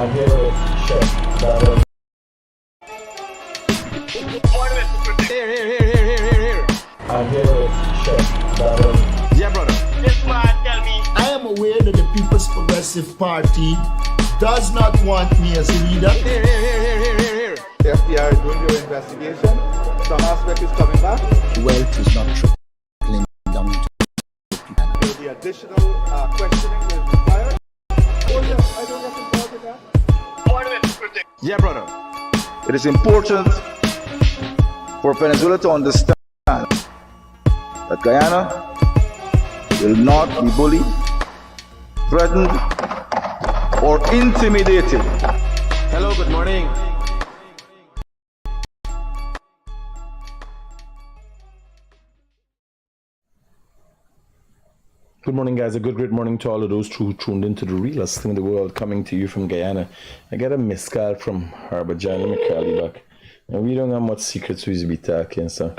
I'm here to check that was... Here. I'm here to check that was... Yeah, brother. This man tell me. I am aware that the People's Progressive Party does not want me as a leader. Here. The FBI is doing your investigation. Some aspect is coming back. Wealth is not trickling down to There will be additional questioning that is required. I don't get involved in that. Order it, Critic. Yeah, brother. It is important for Venezuela to understand that Guyana will not be bullied, threatened, or intimidated. Hello, good morning. Good morning, guys. A great morning to all of those who tuned into the realest thing in the world, coming to you from Guyana. I got a missed call from Harbour John. Let me call you back. And we don't have much secrets we be talking, so.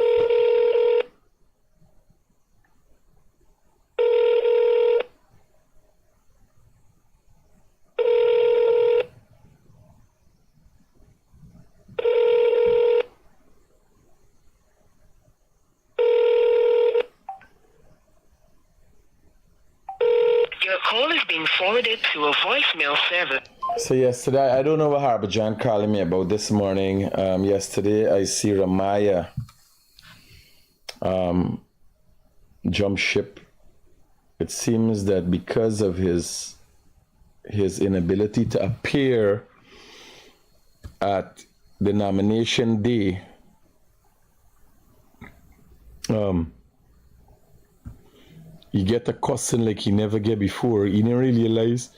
Your call is being forwarded to a voicemail server. So yesterday, I don't know what Harbour John calling me about this morning. Yesterday, I see Ramaya jump ship. It seems that because of his inability to appear at the nomination day, he get a cussing like he never get before. He didn't realize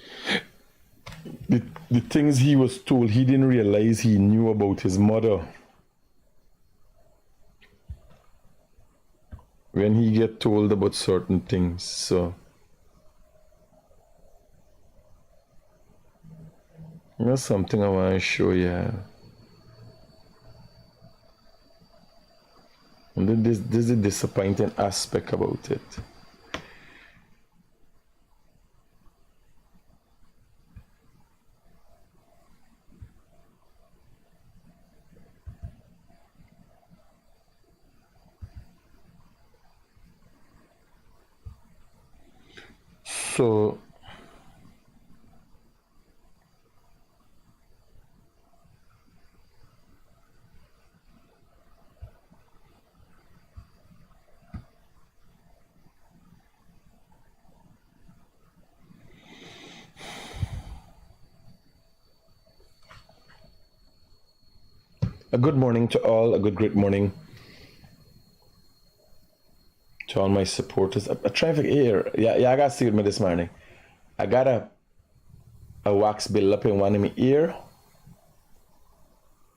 the things he was told. He didn't realize he knew about his mother. When he get told about certain things, so that's something I want to show you. And then this is a disappointing aspect about it. So a good morning to all, a great morning to all my supporters. I try to hear. Yeah, I got to see with me this morning. I got a wax build up in one of my ear,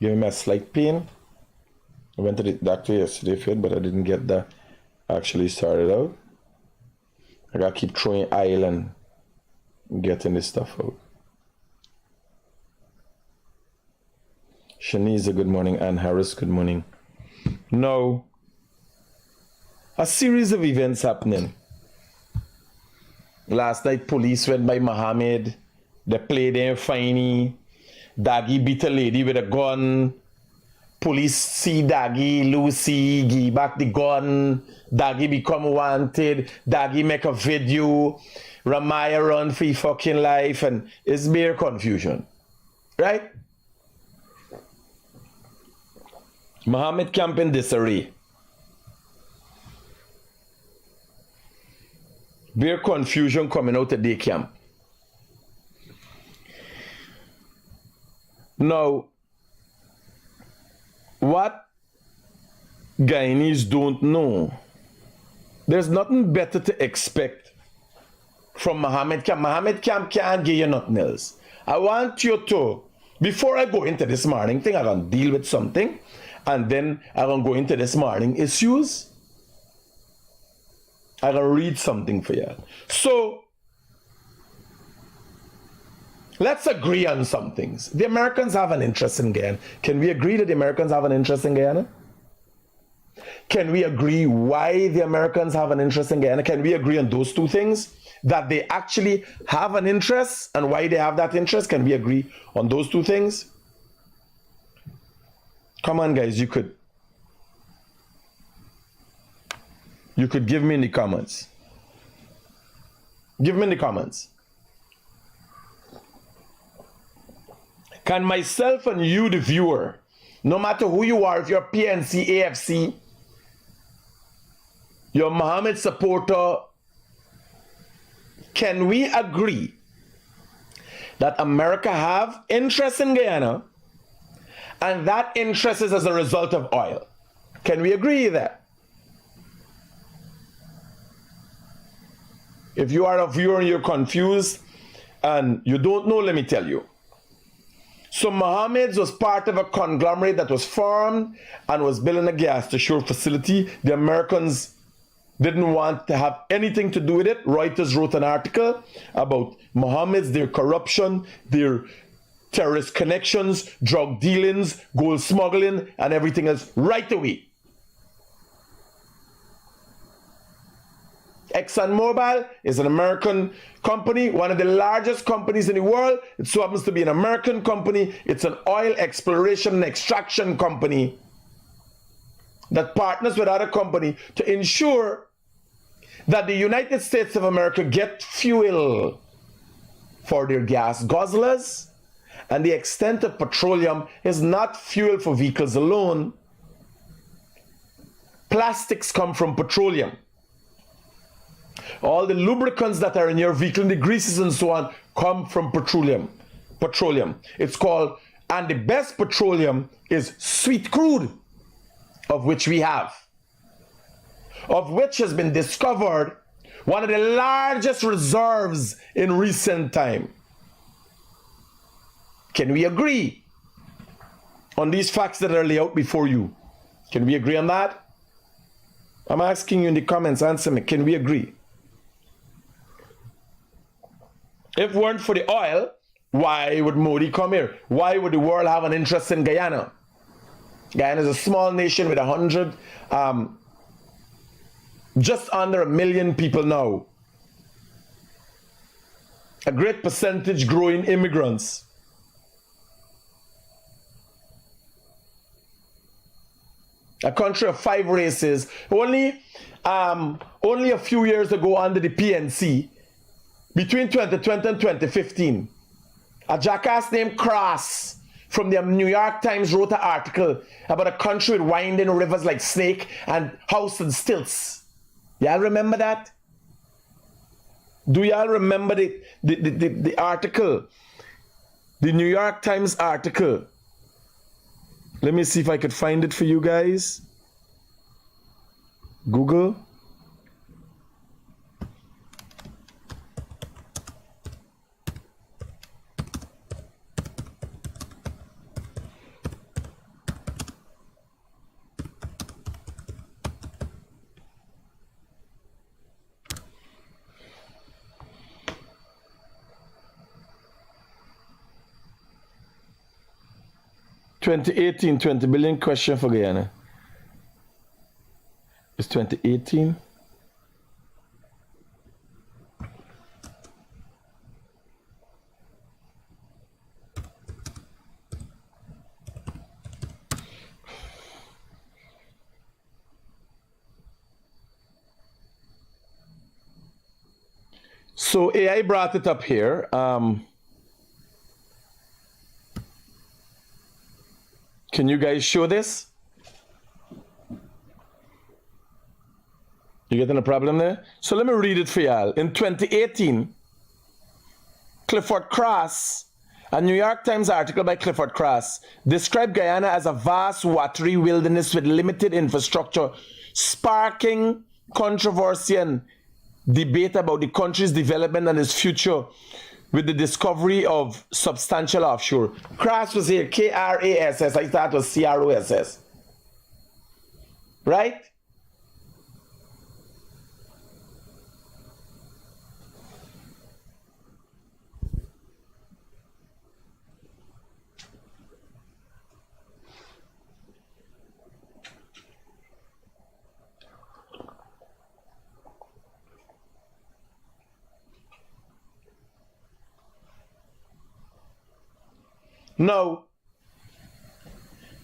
giving me a slight pain. I went to the doctor yesterday for it, but I didn't get that actually started out. I got to keep throwing oil and getting this stuff out. Shanice, good morning. Ann Harris, good morning. No. A series of events happening. Last night, police went by Mohamed. They played in Finey. Daggy beat a lady with a gun. Police see Daggy, Lucy, give back the gun. Daggy become wanted. Daggy make a video. Ramaya run for his fucking life. And it's mere confusion. Right? Mohamed camp in disarray. Bare confusion coming out of day camp. Now, what Guyanese don't know, there's nothing better to expect from Mohamed camp. Mohamed camp can't give you nothing else. I want you to, before I go into this morning thing, I'm going to deal with something, and then I'm going to go into this morning issues. I'm going to read something for you. So, let's agree on some things. The Americans have an interest in Guyana. Can we agree that the Americans have an interest in Guyana? Can we agree why the Americans have an interest in Guyana? Can we agree on those two things? that they actually have an interest and why they have that interest? Can we agree on those two things? Come on, guys, you could give me in the comments. Give me in the comments. Can myself and you, the viewer, no matter who you are, if you're PNC, AFC, you're Mohamed supporter, can we agree that America have interest in Guyana and that interest is as a result of oil? Can we agree that? If you are a viewer and you're confused and you don't know, let me tell you. So Mohammed's was part of a conglomerate that was formed and was building a gas to shore facility. The Americans didn't want to have anything to do with it. Reuters wrote an article about Mohammed's, their corruption, their terrorist connections, drug dealings, gold smuggling, and everything else right away. ExxonMobil is an American company, one of the largest companies in the world. It so happens to be an American company. It's an oil exploration and extraction company that partners with other company to ensure that the United States of America get fuel for their gas guzzlers. And the extent of petroleum is not fuel for vehicles alone. Plastics come from petroleum. All the lubricants that are in your vehicle, the greases and so on, come from petroleum. It's called, and the best petroleum is sweet crude, of which we have, of which has been discovered one of the largest reserves in recent time. Can we agree on these facts that are laid out before you? Can we agree on that? I'm asking you in the comments, answer me. Can we agree? If it weren't for the oil, why would Modi come here? Why would the world have an interest in Guyana? Guyana is a small nation with just under 1 million people now. A great percentage growing immigrants. A country of 5 races. Only a few years ago under the PNC, between 2020 and 2015, a jackass named Cross from the New York Times wrote an article about a country with winding rivers like Snake and house and stilts. Y'all remember that? Do y'all remember the article? The New York Times article. Let me see if I could find it for you guys. Google. (2018) 20 billion question for Guyana. It's 2018. So AI brought it up here. Can you guys show this? You getting a problem there? So let me read it for y'all. In 2018, Clifford Cross, a New York Times article by Clifford Cross, described Guyana as a vast watery wilderness with limited infrastructure, sparking controversy and debate about the country's development and its future with the discovery of substantial offshore. Cross was here, K-R-A-S-S. I thought it was C-R-O-S-S. Right? Now,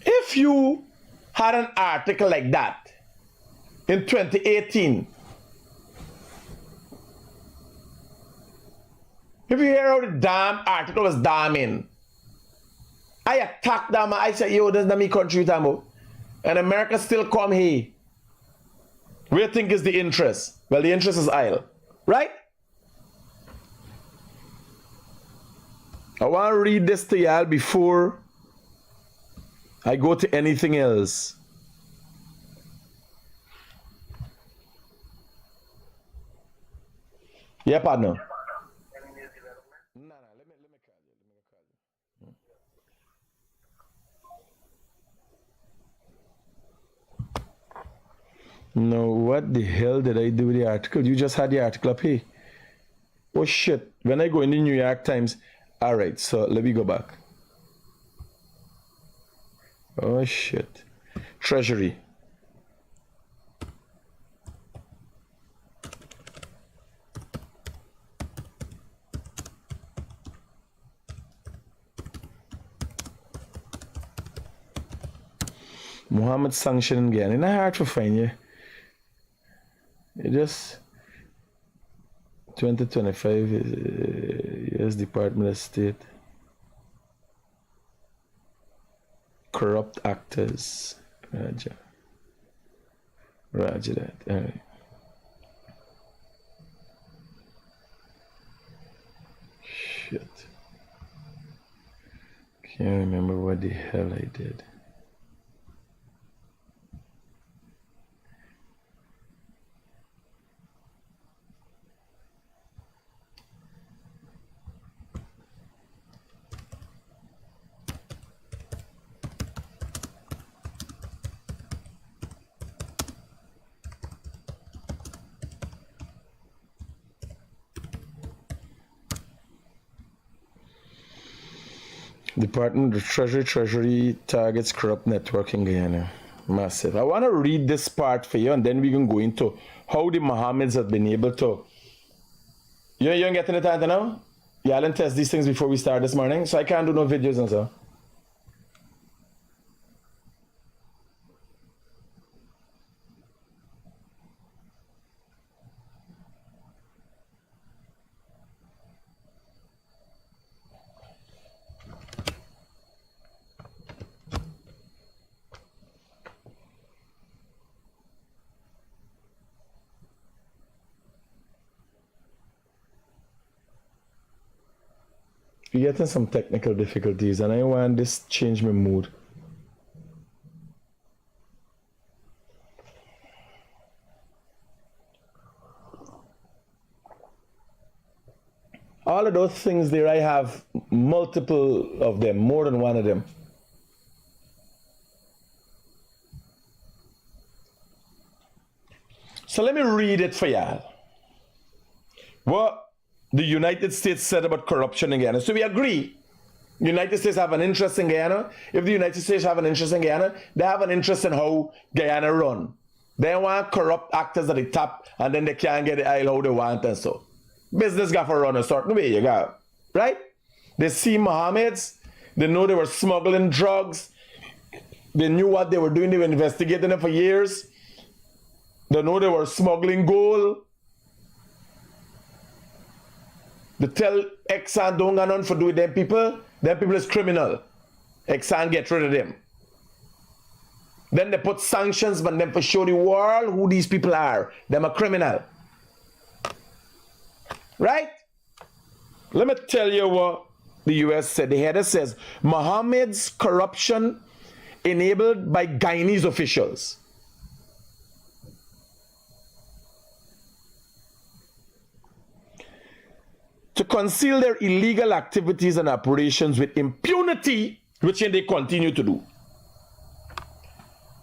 if you had an article like that in 2018, if you hear how the damn article was damning, I attacked them. I said, yo, this is not me country, Tamo. And America still come here. We think is the interest. Well, the interest is aisle. Right? I want to read this to y'all before I go to anything else. Yeah, partner. No, what the hell did I do with the article? You just had the article up here. Oh shit. When I go in the New York Times. All right, so let me go back. Oh shit. Treasury. Mohamed sanctioning again. It's not hard to find you. It just 2025 U.S. Department of State. Corrupt actors. Roger that. All right. Shit. Can't remember what the hell I did. Department of Treasury targets corrupt network in Guyana. Massive. I want to read this part for you and then we can go into how the Mohammeds have been able to... You ain't getting it out now? Y'all didn't test these things before we start this morning, so I can't do no videos and so. We're getting some technical difficulties and I want this to change my mood. All of those things there, I have multiple of them, more than one of them. So let me read it for y'all. What the United States said about corruption in Guyana. So we agree, the United States have an interest in Guyana. If the United States have an interest in Guyana, they have an interest in how Guyana run. They want corrupt actors at the top and then they can't get the aisle how they want and so. Business got to run a certain way, you got, right? They see Mohammeds, they know they were smuggling drugs, they knew what they were doing, they were investigating them for years. They know they were smuggling gold. They tell Exxon don't go on for doing them people is criminal. Exxon get rid of them. Then they put sanctions on them for show the world who these people are. Them a criminal. Right? Let me tell you what the US said. The header says, Mohammed's corruption enabled by Guyanese officials. To conceal their illegal activities and operations with impunity, which they continue to do.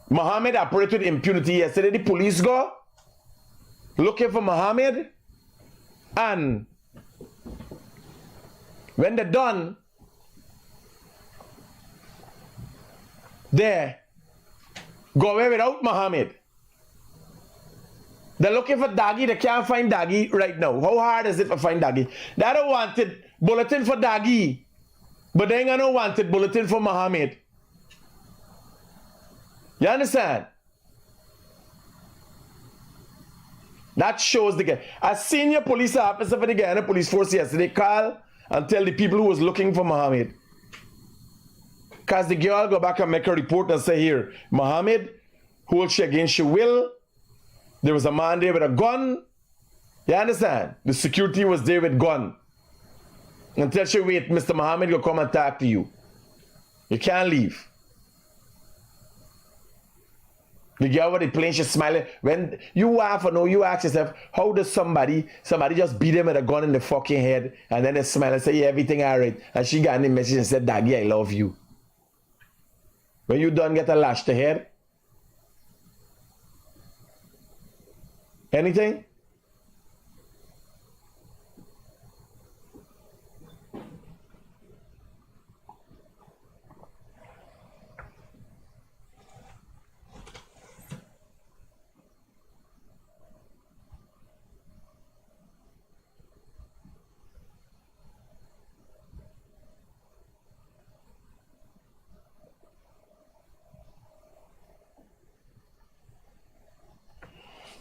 Mohammed operated with impunity. Yesterday the police go looking for Mohammed, and when they're done, they go away without Mohammed. They're looking for Dagi. They can't find Dagi right now. How hard is it to find Dagi? They don't want it. Bulletin for Dagi. But they ain't got no wanted bulletin for Mohamed. You understand? That shows the guy. A senior police officer for the Guyana police force yesterday called and tell the people who was looking for Mohamed. Because the girl go back and make a report and say, here, Mohamed, hold you against your will. There was a man there with a gun. You understand? The security was there with gun. And tell you, wait, Mr. Mohamed will come and talk to you. You can't leave. The girl with the plane, she's smiling. When you laugh or no, you ask yourself, how does somebody just beat him with a gun in the fucking head and then they smile and say, yeah, everything all right. And she got in the message and said, Daggy, I love you. When you done get a lash to head? Anything?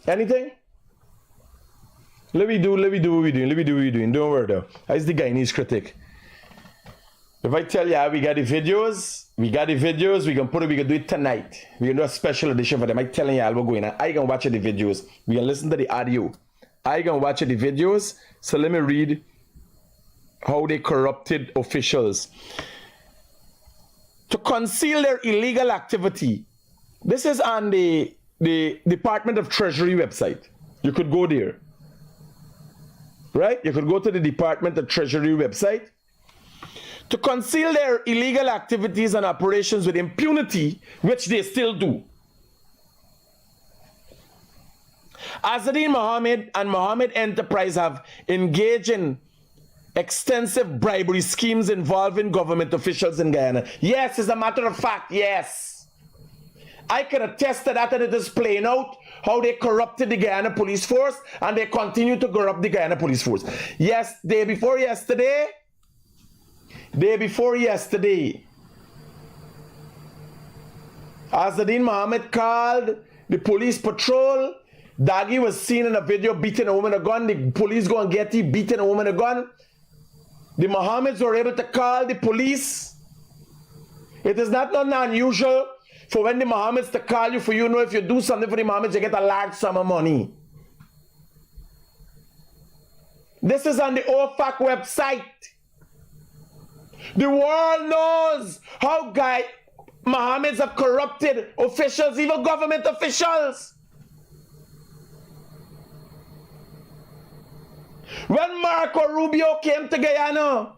Anything? Let me do what we're doing. Don't worry though. That's the Guyanese Critic. If I tell you we got the videos, we can do it tonight. We can do a special edition for them. I'm telling you we're going on. I can watch the videos. We can listen to the audio. I can watch the videos. So let me read how they corrupted officials. To conceal their illegal activity. This is on the Department of Treasury website. You could go there. Right? You could go to the Department of Treasury website. To conceal their illegal activities and operations with impunity, which they still do. Azadeen Mohamed and Mohamed Enterprise have engaged in extensive bribery schemes involving government officials in Guyana. Yes, as a matter of fact, yes. I can attest to that, and it is playing out how they corrupted the Guyana police force and they continue to corrupt the Guyana police force. Yes, day before yesterday, Azadeen Mohamed called the police patrol. Daggy was seen in a video beating a woman with a gun. The police go and get him beating a woman with a gun. The Mohammeds were able to call the police. It is not unusual for when the Mohammeds to call you, for you know if you do something for the Mohammeds, you get a large sum of money. This is on the OFAC website. The world knows how Mohammeds have corrupted officials, even government officials. When Marco Rubio came to Guyana,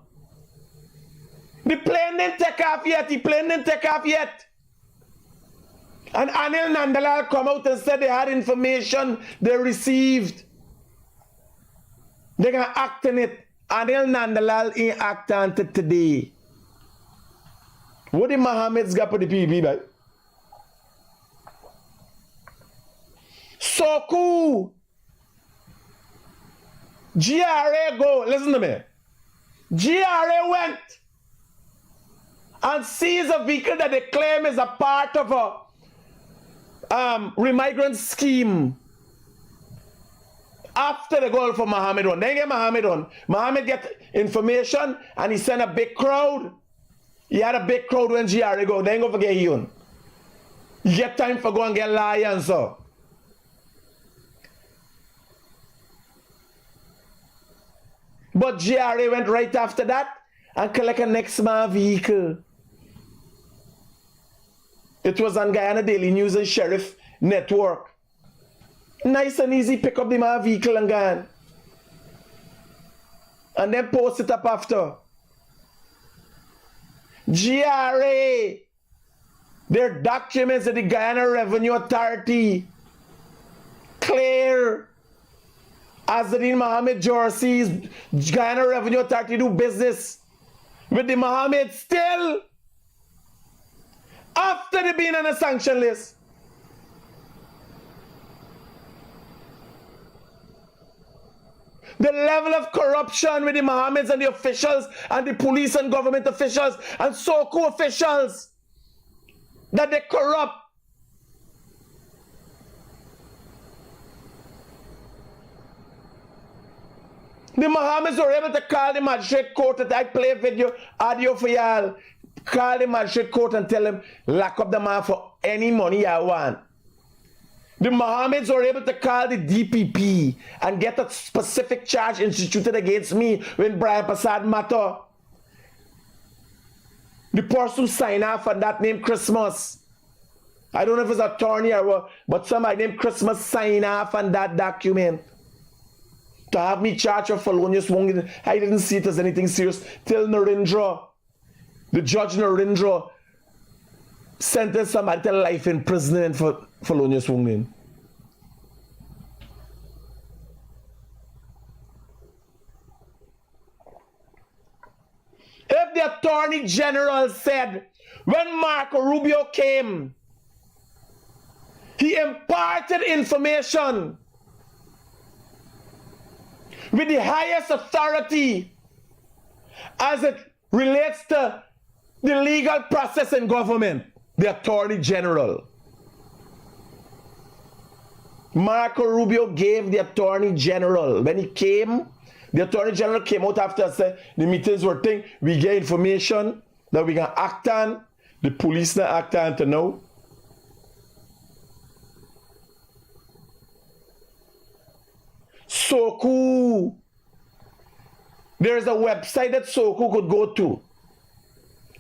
the plane didn't take off yet. And Anil Nandalal come out and said they had information they received. They're going to act on it. Anil Nandalal ain't act on it today. What the Mohammeds got for the PB, right? So cool. GRA go, listen to me. GRA went and seized a vehicle that they claim is a part of a remigrant scheme. After the goal for Mohamed on. Then get Mohamed on. Mohamed get information and he sent a big crowd. He had a big crowd when GRA go. Then go forget he on. You get time for go and get lions so. But GRA went right after that and collect a next man vehicle. It was on Guyana Daily News and Sheriff Network. Nice and easy, pick up the man vehicle and go. And then post it up after. GRA, their documents at the Guyana Revenue Authority, clear. Azadeen Mohamed Jorsi's Guyana Revenue Authority do business with the Mohammeds still after they being on a sanction list. The level of corruption with the Mohammeds and the officials and the police and government officials and so-called officials that they corrupt. The Mohammeds were able to call the magistrate court, that I play video, audio for y'all. Call the magistrate court and tell them, lock up the man for any money I want. The Mohammeds were able to call the DPP and get a specific charge instituted against me when Brian Passad matter. The person signed off on that named Christmas. I don't know if it's attorney or what, but somebody named Christmas signed off on that document. To have me charged of felonious wrongdoing, I didn't see it as anything serious till Narendra, the judge Narendra, sentenced somebody to life in prison for felonious wrongdoing. If the Attorney General said when Marco Rubio came, he imparted information with the highest authority as it relates to the legal process in government, the Attorney General. Marco Rubio gave the Attorney General, when he came, the Attorney General came out after say the meetings were thing, we get information that we can act on, the police not act on to know. Soku. There is a website that Soku could go to.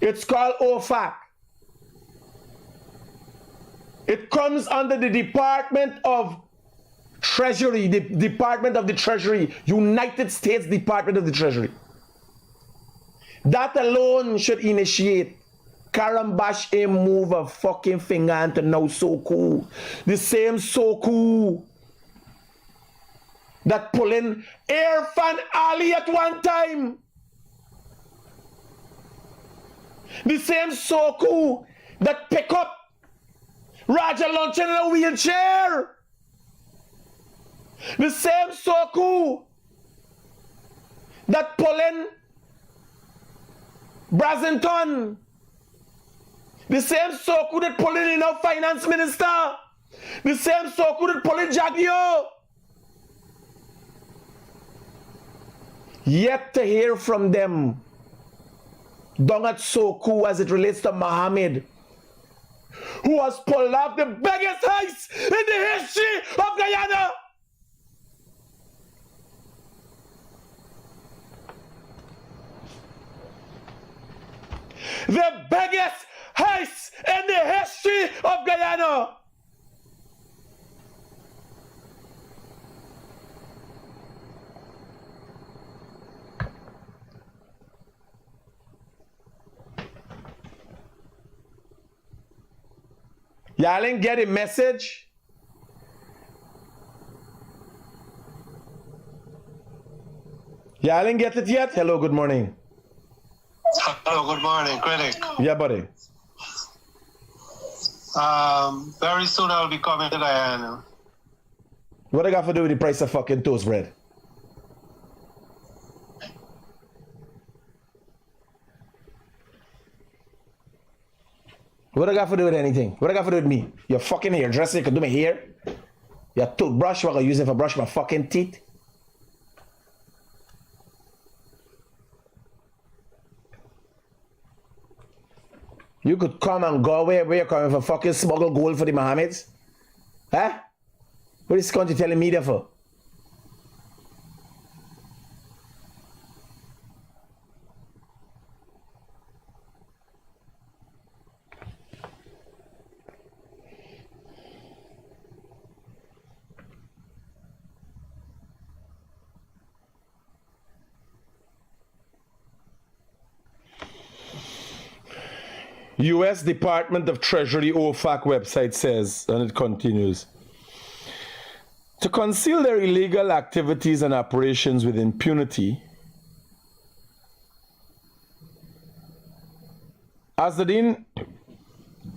It's called OFAC. It comes under the Department of Treasury, the Department of the Treasury, United States Department of the Treasury. That alone should initiate Karambash him move a fucking finger into now Soku. The same Soku that pull in Irfan Ali at one time. The same Soku that pick up Raja Lunchin in a wheelchair. The same Soku that pull in Brazenton. The same Soku that pull in our finance minister. The same Soku that pull in Jagio. Yet to hear from them down at Soku as it relates to Mohamed, who has pulled off the biggest heist in the history of Guyana. The biggest heist in the history of Guyana. Y'all ain't get a message? Y'all ain't get it yet? Hello, good morning. Hello, good morning, Critic. Yeah, buddy. Very soon I'll be coming to Guyana. What I got to do with the price of fucking toast bread? What I got to do with anything? What I got to do with me? Your fucking hairdresser, you can do my hair? Your toothbrush, what I use it for brush my fucking teeth? You could come and go away where you're coming for fucking smuggle gold for the Mohammeds? Huh? What is this country telling me there for? U.S. Department of Treasury OFAC website says, and it continues, to conceal their illegal activities and operations with impunity, Azzedine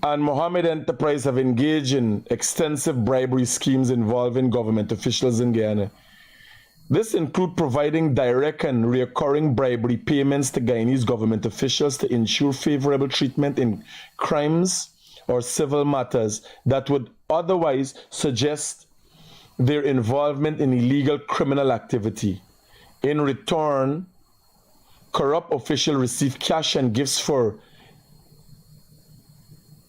and Mohammed Enterprise have engaged in extensive bribery schemes involving government officials in Guyana, This includes providing direct and recurring bribery payments to Guyanese government officials to ensure favorable treatment in crimes or civil matters that would otherwise suggest their involvement in illegal criminal activity. In return, corrupt officials receive cash and gifts for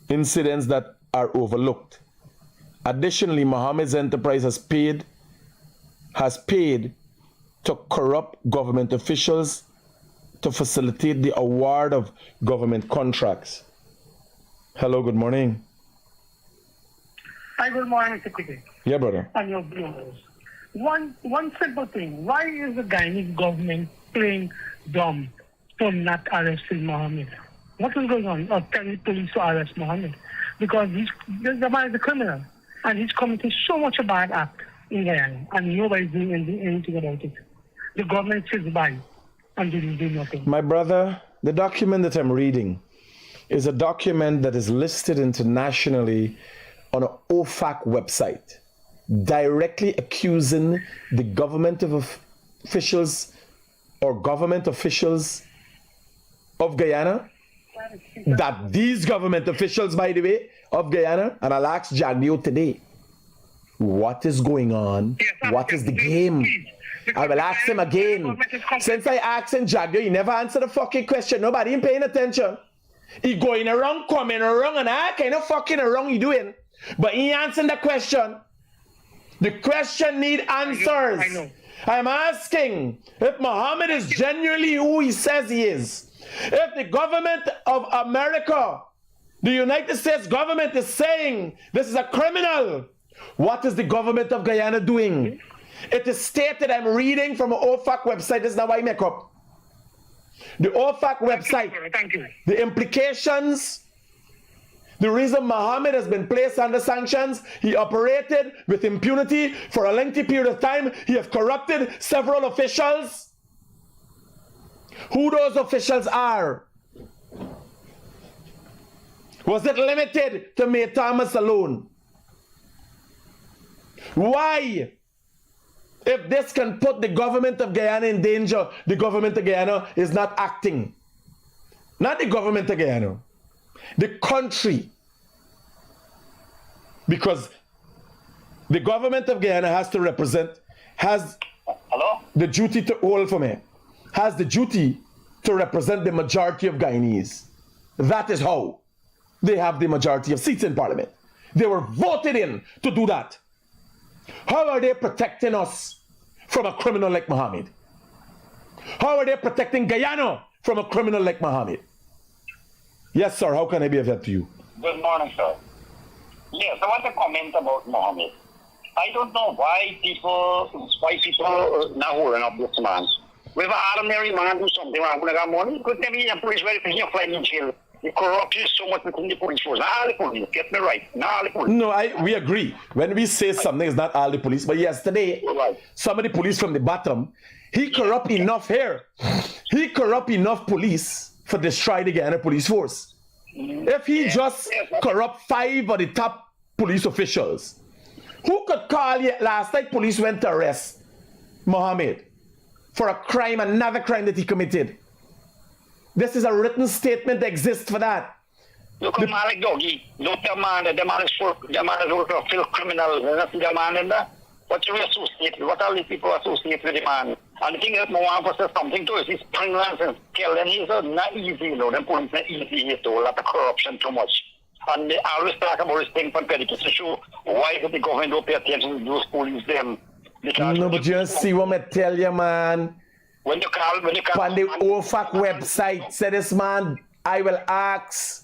incidents that are overlooked. Additionally, Mohamed's enterprise has paid to corrupt government officials to facilitate the award of government contracts. Hello, good morning. Hi, good morning, Mr. Critic. Yeah, brother. And your viewers. One simple thing. Why is the Guyanese government playing dumb for not arresting Mohamed? What is going on? Or telling police to arrest Mohamed? Because the man is a criminal. And he's committing so much a bad act in Guyana. And nobody's doing anything about it. The government sits by and they do nothing. My brother, the document that I'm reading is a document that is listed internationally on an OFAC website, directly accusing the government of officials or government officials of Guyana, that these government officials, by the way, of Guyana, and I'll ask Jagdio today, what is going on? Yes, what is the game? Please. I will ask him again. Since I asked him, Jagdio, he never answered the fucking question. Nobody ain't paying attention. He going around, coming around, and I kind of fucking around he doing. But he answering the question. The question need answers. I know. I'm asking if Mohamed is genuinely who he says he is. If the government of America, the United States government is saying this is a criminal, what is the government of Guyana doing? It is stated, I'm reading from an OFAC website, this is not what I make up. The OFAC website, Thank you. the implications, the reason Mohamed has been placed under sanctions, he operated with impunity for a lengthy period of time. He has corrupted several officials. Who those officials are? Was it limited to May Thomas alone? Why? If this can put the government of Guyana in danger, the government of Guyana is not acting. Not the government of Guyana. The country. Because the government of Guyana has to represent, has the duty to hold for me, has the duty to represent the majority of Guyanese. That is how they have the majority of seats in parliament. They were voted in to do that. How are they protecting us from a criminal like Mohamed? How are they protecting Guyana from a criminal like Mohamed? Yes, sir. How can I be of help to you? Good morning, sir. Yes, I want to comment about Mohamed. I don't know why people now holding up this man. With an ordinary man do something wrong with that money, could tell me the police verification of flying in jail. The corruption is so much within the police force. Not all the police, get me right. Not all the police. No, we agree. When we say something, it's not all the police. But yesterday, some of the police from the bottom, he corrupt enough here. He corrupt enough police for destroy the Guyana police force. If he just corrupt 5 of the top police officials, who could call you? Last night, police went to arrest Mohamed for a crime, another crime that he committed. This is a written statement that exists for that. Look at Malik Doggy. Look at the man is for the man is working for criminal. That's the man in there. What you associate? What all these people associate with the man? And the thing that Mohamed says something to us, he's pregnant and killing. He's not easy, you know. The police not easy. It's a lot of corruption too much. And they always talk about this thing from Critic to show why the government don't pay attention to those police them. No, but you see what I tell you, man. When you call on the OFAC website, say this man, I will ask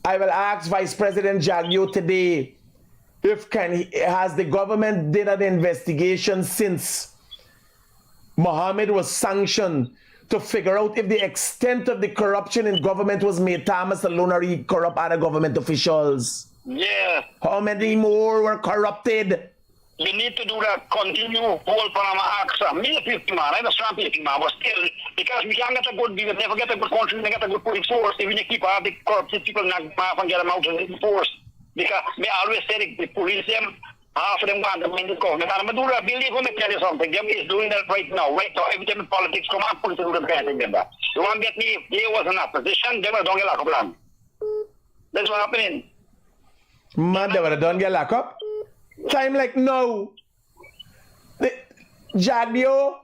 Vice President Jagdio today if has the government did an investigation since Mohamed was sanctioned to figure out if the extent of the corruption in government was made Thomas alone or he corrupt other government officials. Yeah. How many more were corrupted? We need to do that, continue, whole Panama AXA. Me a 50 man, I'm a strong 50 man, but still, because we can't get a good, we will never get a good country, we get a good police force, if we keep all the corrupt people knocked off and get them out of the force. Because me always say the police them, Half of them want to win the government. And I'm going to believe when I tell you something. Them is doing that right now. Right now, every time in politics come and put it to the best thing. You want to get me, if they was in opposition, they were don't get locked up land. That's what happening. Man, they would have done get locked up. Time like now. Jadio,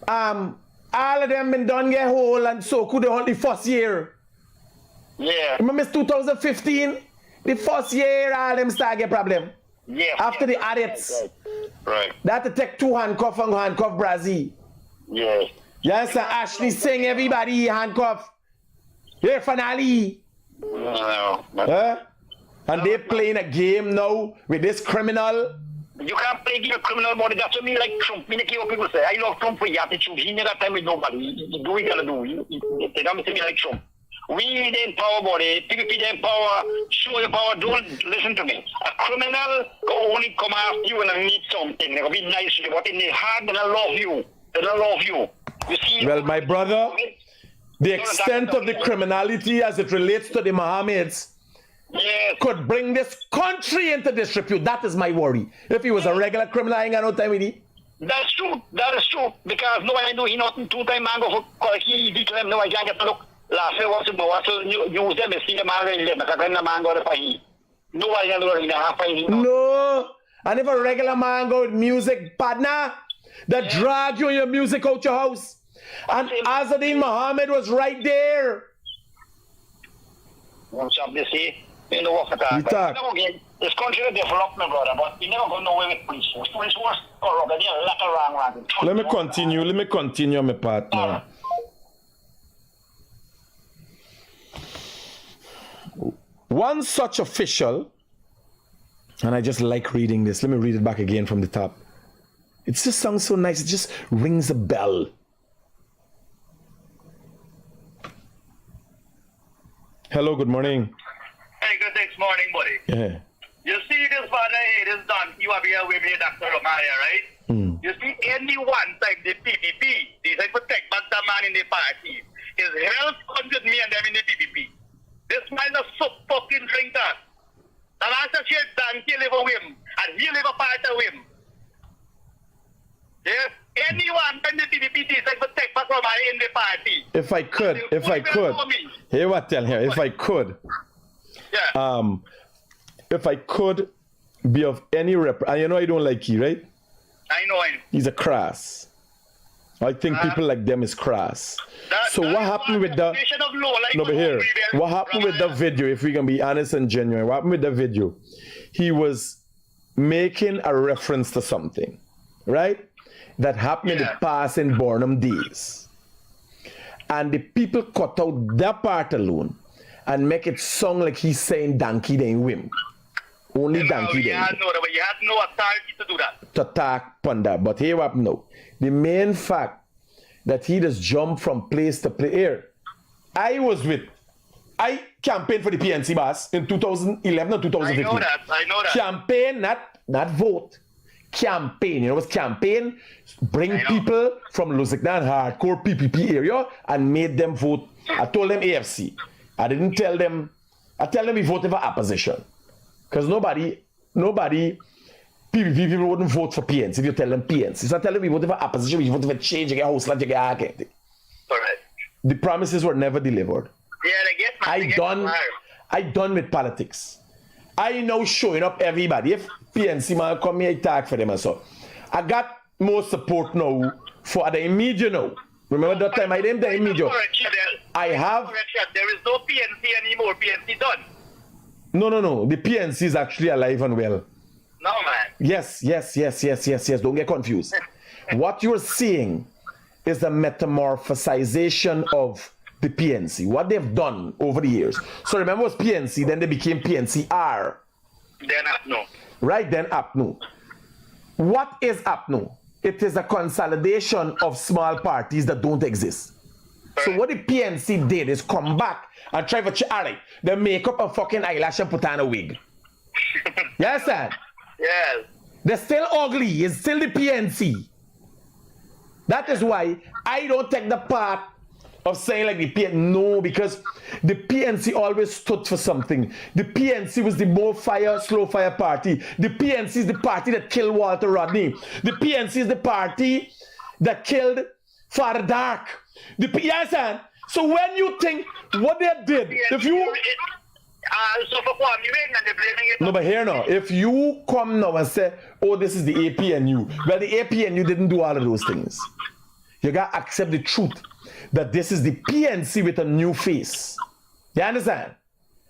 all of them been done get whole and so could the first year. Yeah. Remember it's 2015? The first year all them start get problem. Yeah. After the audits. Right. That to take 2 handcuff and go handcuff Brazil. Yeah. Yes, sir. Ashley sing everybody handcuff. Here finale. No. And they playing a game now with this criminal. You can't play game criminal body. That's what me like Trump. Me like what people say. I love Trump for his attitude. He never time with nobody. He do what he gotta do. They don't say me like Trump. We the empower body. PPP the empower. Show your power. Don't listen to me. A criminal can only come after you when I need something. They'll be nice to you. But in the heart, they don't love you. They don't love you. You see? Well, my brother, the extent of the criminality as it relates to the Mohammeds could bring this country into disrepute. That is my worry. If he was a regular criminal, I ain't got no time with him. That's true. That is true. Because no one do he not 2-time mango for he beat them. No, I can't get to look. Last year was use them and see them already. Because then the mango for he. No one can do it in a half. No. And if a regular man go with music partner, that drag you and your music out your house. And Azadin Mohammed was right there. What's up, this here? You know what I'm talking. This country is development, brother, but you never go nowhere with police. Police was corrupt. They are like a wrong. Let me continue my part now. One such official, and I just like reading this. Let me read it back again from the top. It just sounds so nice. It just rings a bell. Hello, good morning. Hey, good next morning, buddy. Yeah. You see this father here, this done, you are here with me, Dr. Romaya, right? You see, any one time the PPP, they say protect back the man in the party, is help 100 million them in the PPP. This man is so fucking drinker. The last year, he live with him, and he live a part of him. Yes, anyone from the PPP, they say protect back the man in the party. If I could, Here what tell here, if I could. Yeah. If I could be of any and you know I don't like he, right? I know him. He's a crass. I think people like them is crass. So what happened with the but here, what happened with the video, if we can be honest and genuine, what happened with the video? He was making a reference to something, right? That happened in the past in Bornham days. And the people cut out that part alone and make it sound like he's saying donkey then whim. Only donkey then. You had no authority to do that. To talk ponder. But here what no. The main fact that he just jumped from place to place. Here, I campaigned for the PNC boss in 2011 or 2015. I know that. Campaign, not vote. Campaign. You know what's campaign? Bring people from Lusikna and hardcore PPP area and made them vote. I told them AFC. I didn't tell them. I tell them we voted for opposition. Because nobody, PPP people wouldn't vote for PNC if you tell them PNC. So I tell them we voted for opposition, we voted for change, you get house land, you get architect. Correct. The promises were never delivered. Yeah, I done with politics. I know showing up everybody. If PNC man come here, I talk for them and so. I got more support now for the immediate now. Remember that time I named the immediate. I have. There is no PNC anymore. PNC done. No. The PNC is actually alive and well. No, man. Yes. Don't get confused. What you're seeing is the metamorphosization of the PNC. What they've done over the years. So remember it was PNC, then they became PNCR. Then APNO. Right, then APNO. What is APNO? It is a consolidation of small parties that don't exist. Right. So what the PNC did is come back and try to alright, they make up a fucking eyelash and put on a wig. Yes, sir? Yes. They're still ugly. It's still the PNC. That is why I don't take the part of saying like the PNC. No, because the PNC always stood for something. The PNC was the more fire, slow fire party. The PNC is the party that killed Walter Rodney. The PNC is the party that killed Father Dark. Yes, sir. So when you think what they did, if you... So for what you mean, and they're blaming it. No, but here now, if you come now and say, oh, this is the APNU, well, the APNU didn't do all of those things. You got to accept the truth that this is the PNC with a new face. You understand?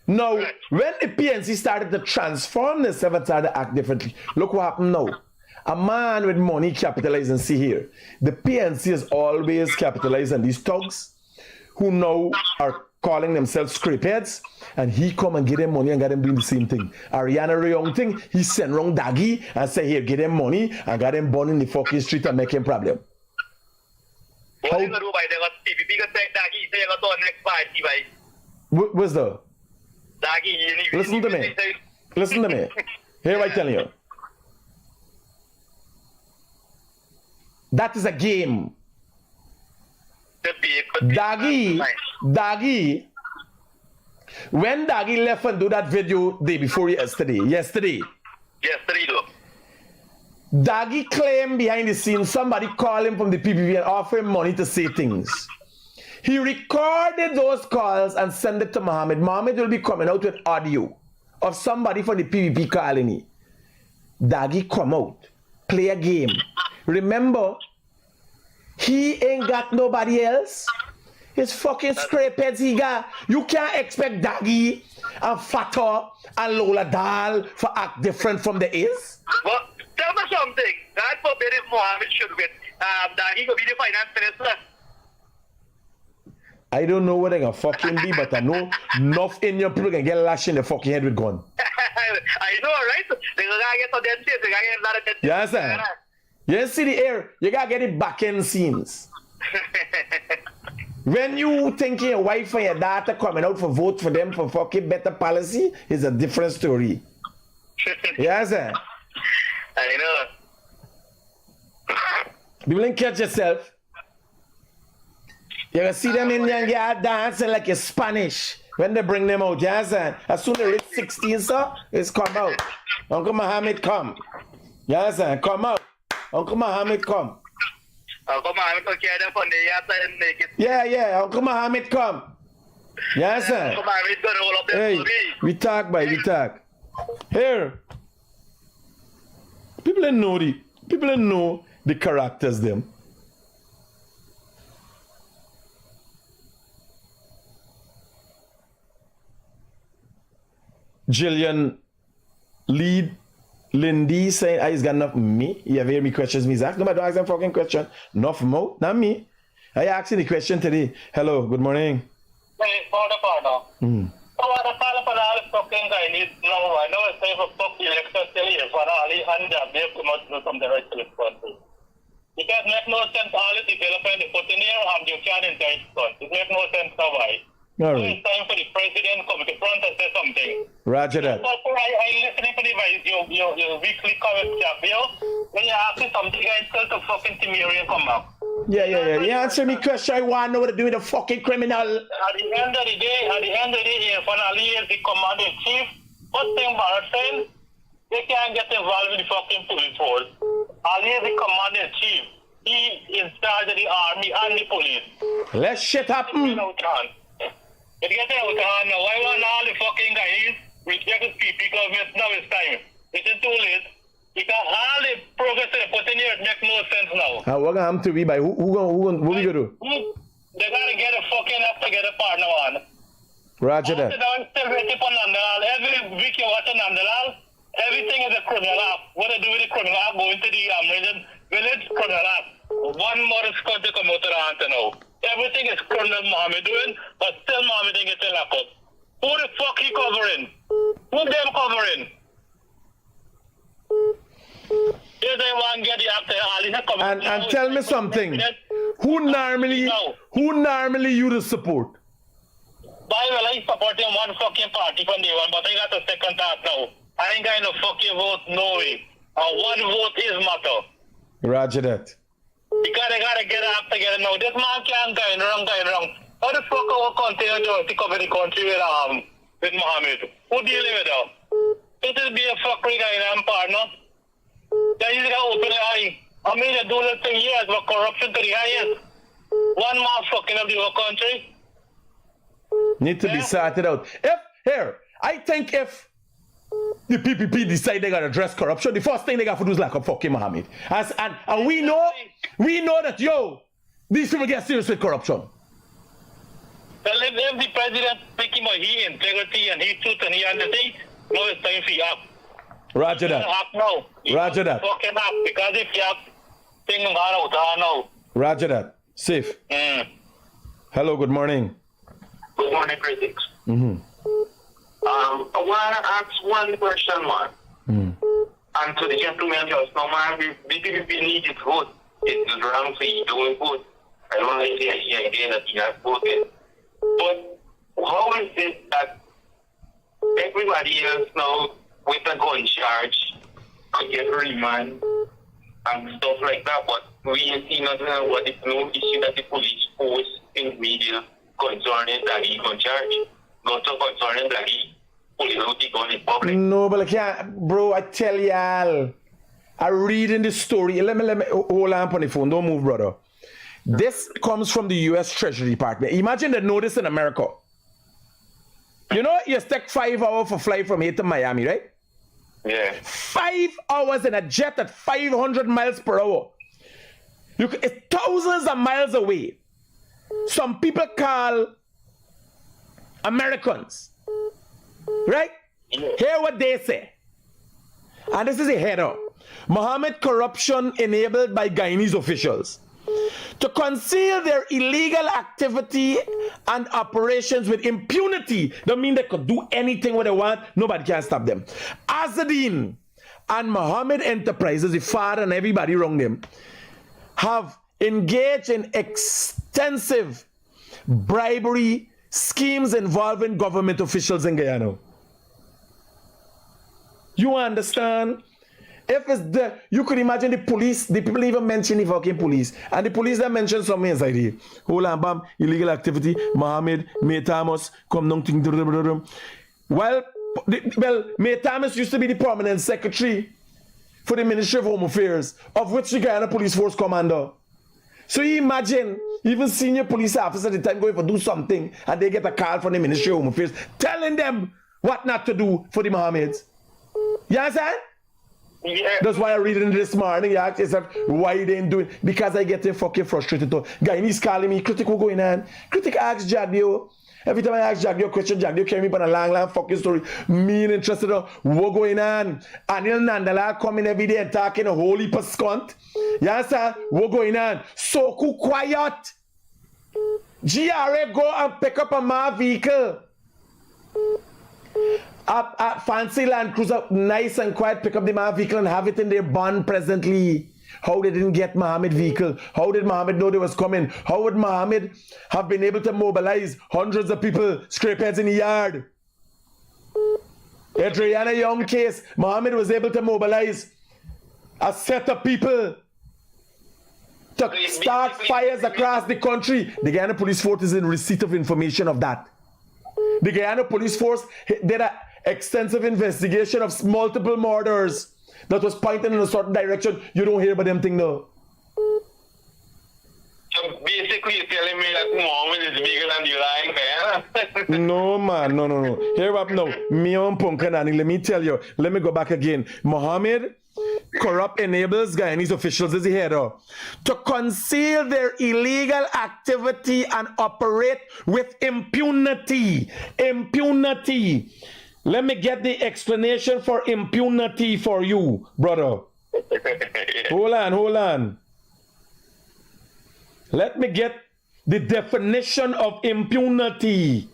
Now, when the PNC started to transform themselves and started to act differently, look what happened now. A man with money capitalized, and see here, the PNC has always capitalized on these thugs who now are calling themselves scrapeheads, and he come and get them money and got them doing the same thing. Ariana Rayong thing, he sent wrong Daggy and say, here, get them money and got them born in the fucking street and make him problem. What you gonna do by they got PPP got Daggy, they got on next party by. What's the? Daggy, listen to me. Listen to me. Here I tell you. That is a game. Daggy, when Daggy left and do that video day before yesterday, though. Daggy claimed behind the scenes somebody called him from the PPP and offered him money to say things. He recorded those calls and sent it to Mohamed. Mohamed will be coming out with audio of somebody from the PPP calling me. Daggy come out, play a game. Remember, he ain't got nobody else. His fucking scrapeheads he got. You can't expect Daggy and Fatah and Lola Dal for act different from the is. Well, tell me something. God forbid if Mohamed should win. Daggy could be the finance minister. I don't know what they gonna fucking be, but I know enough Indian people can get lashed in the fucking head with gun. I know, right? They gonna get to dead state. They gonna get a lot of dead state. You understand? You see the air, you gotta get it back end scenes. When you think your wife and your daughter coming out for vote for them for fucking better policy, is a different story. Yes, sir. I know. People didn't catch yourself. You can see them Indian girl dancing like a Spanish when they bring them out. Yes, sir. As soon as they reach 16, sir, it's come out. Uncle Mohamed come. Yes, sir. Come out. Uncle Mohamed come. Uncle Mohamed will carry them from the outside and make it. Yeah. Uncle Mohamed come. Yes, sir. Uncle Mohamed gonna roll up them Hey, for me. we talk. Here. People didn't know the characters them. Jillian lead Lindy saying, I got enough me. You ever hear me questions me, Zach? No, I don't ask them fucking question. Enough more, not me. I asking the question today. Hello, good morning. Hey, father. So what the father for all the fucking Guyanese now, I know it's time for fuck the election still here for all the hand job they come out to do something right to respond to. It does make no sense all the development they put in here and you can't indict son. It makes no sense now why. All So right. it's time for the president to come to front and say something. Roger that. So I listening to the your weekly comment chat, you know? When you ask me something, I tell to fucking Timiri and come back. Yeah. You answer me question. I want to know what to do with the fucking criminal. At the end of the day, if one Ali is the commander in chief, first thing Bharat saying, they can't get involved with the fucking police force. Ali is the commander in chief. He is in charge of the army and the police. Let shit happen. It's getting out of hand now. Why want all the fucking guys reject the PP government now it's time? It is too late. Because all the progress they put in here makes no sense now. What gonna happen to me by what we gonna do? They gotta get a fucking up to get a partner on. Roger that. Still waiting for Nandalal. Every week you watch a Nandalal, everything is a criminal act. What they do with the criminal act, go into the village criminal act. One more is going to come out of the answer now. Everything is criminal Mohamed doing, but still Mohamed ain't getting locked up. Who the fuck he covering? Who them covering? If they want to get the actor, And tell me something. Who normally you to support? By the way, I supporting one fucking party from day one, but I got a second thought now. I ain't got no fucking vote, no way. One vote is matter. Roger that. Because they gotta get up together now. This man can't go wrong. How the fuck our country to cover the country with Mohamed? Who dealing with that? This is be a fuckery guy and partner. That is gonna open the eye. I mean, they do that thing years, but corruption to the highest. One man fucking up the whole country. Need to be sorted out. I think if the PPP decide they gotta address corruption, the first thing they got to do is lock up fucking Mohamed. And we know that, these people get serious with corruption. Well, if the president speaking about his integrity and his truth and he undertakes, now it's time for you act. Roger that. Act now. Roger that. Fucking act, because if you act, things going out now. Roger that. Safe. Hello, good morning. Good morning, critics. Mm-hmm. I want to ask one question, man. And to the gentleman just now, man, the PPP need his vote. It is wrong for you don't vote. I don't like the idea that he has voted. But how is it that everybody else now with a gun charge could get remand and stuff like that, but we ain't seen nothing about it, no issue that the police post in media concerning that he gun charge. Not so concerning that he pulling out the gun in public. No, but I can't, bro, I tell y'all. I reading the story. Let me hold on the phone. Don't move, brother. This comes from the U.S. Treasury Department. Imagine the notice in America. You know, you take 5 hours for flight from here to Miami, right? Yeah. 5 hours in a jet at 500 miles per hour. It's thousands of miles away. Some people call Americans, right? Yeah. Hear what they say. And this is a header. Mohamed corruption enabled by Guyanese officials to conceal their illegal activity and operations with impunity. Don't mean they could do anything what they want. Nobody can stop them. Azadine and Mohamed Enterprises, the father and everybody around them, have engaged in extensive bribery schemes involving government officials in Guyana. You understand? If it's the, you could imagine the police, the people even mention the fucking police. And the police that mention something inside here. Hold on, bam, illegal activity, Mohamed, May Thomas, come down. Well, May Thomas used to be the permanent secretary for the Ministry of Home Affairs, of which the Guyana Police Force commander. So you imagine, even senior police officers at the time going to do something, and they get a call from the Ministry of Home Affairs telling them what not to do for the Mohammeds. You understand? Yeah. That's why I read it this morning. You ask yourself why they ain't doing, because I get fucking frustrated. Guyanese calling me, Critic, what going on? Critic asks Jagdio. Every time I ask Jagdio a question, Jagdio carry me on a long fucking story. Me interested in what going on. Anil Nandala coming every day and talking a whole heap of scunt. You understand? What going on? So quiet. GRA go and pick up a my vehicle. A fancy Land Cruiser, nice and quiet, pick up the Mohamed vehicle and have it in their bond presently. How they didn't get Mohamed vehicle? How did Mohamed know they was coming? How would Mohamed have been able to mobilize hundreds of people, scrape heads in the yard? Adriana Young case, Mohamed was able to mobilize a set of people to start fires across the country. The Guyana Police Force is in receipt of information of that. The Guyana Police Force did an extensive investigation of multiple murders that was pointing in a certain direction. You don't hear about them thing now. So basically you're telling me that Mohamed is bigger than the lying man? No, man, no. Here up now. Let me tell you. Let me go back again. Mohamed corrupt enables Guyanese officials, is here to conceal their illegal activity and operate with impunity. Impunity. Let me get the explanation for impunity for you, brother. Hold on. Let me get the definition of impunity.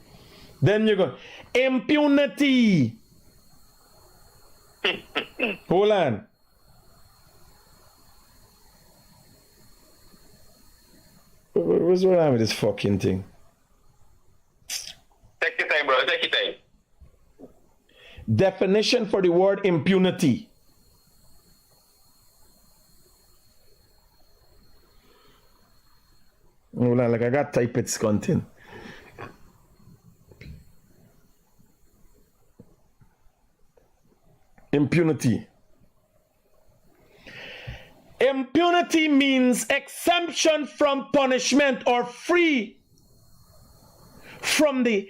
Then you go. Impunity. Hold on. What's wrong with this fucking thing? Take your time, bro. Take your time. Definition for the word impunity. Hold on, like I got type it skunting. Impunity. Impunity means exemption from punishment or free from the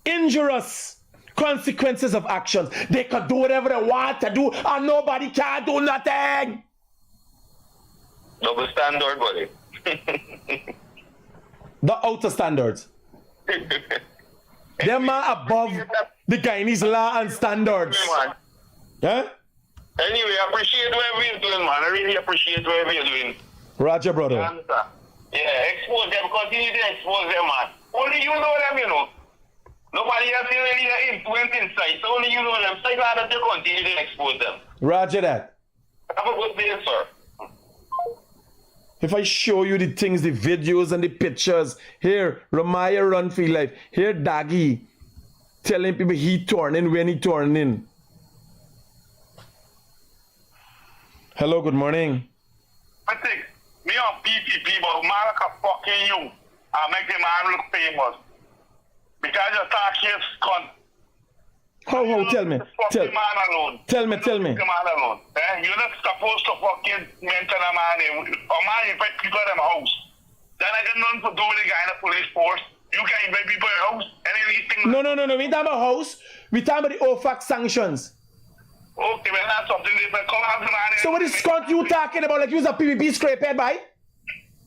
injurious consequences of actions. They could do whatever they want to do and nobody can do nothing. Double standard, buddy. The outer standards. Them are above the Guyanese law and standards. Yeah? Anyway, I appreciate whatever you're doing, man. I really appreciate whatever you're doing. Roger, brother. Yeah, expose them. Continue to expose them, man. Only you know them, you know. Nobody else really influence inside. So only you know them. So glad that you continue to expose them. Roger that. Have a good day, sir. If I show you the things, the videos and the pictures, here, Ramaya run for your life. Here, Daggy telling people he turning when he turning. Hello, good morning. I think me on PPP, but man like a fucking you. I make the man look famous. Because you talk his cunt. How, tell me. Tell me. Tell me. Man alone. You're not supposed to fucking mention a man. A man invite people at them house. Then I got nothing to do with the guy in the police force. You can invite people at house. Any of these things. No. We talking about house. We talking about the OFAC sanctions. Okay, well, that's something different. Come on, man. So what is Scott you talking about? Like you was a PPP scrapehead, boy?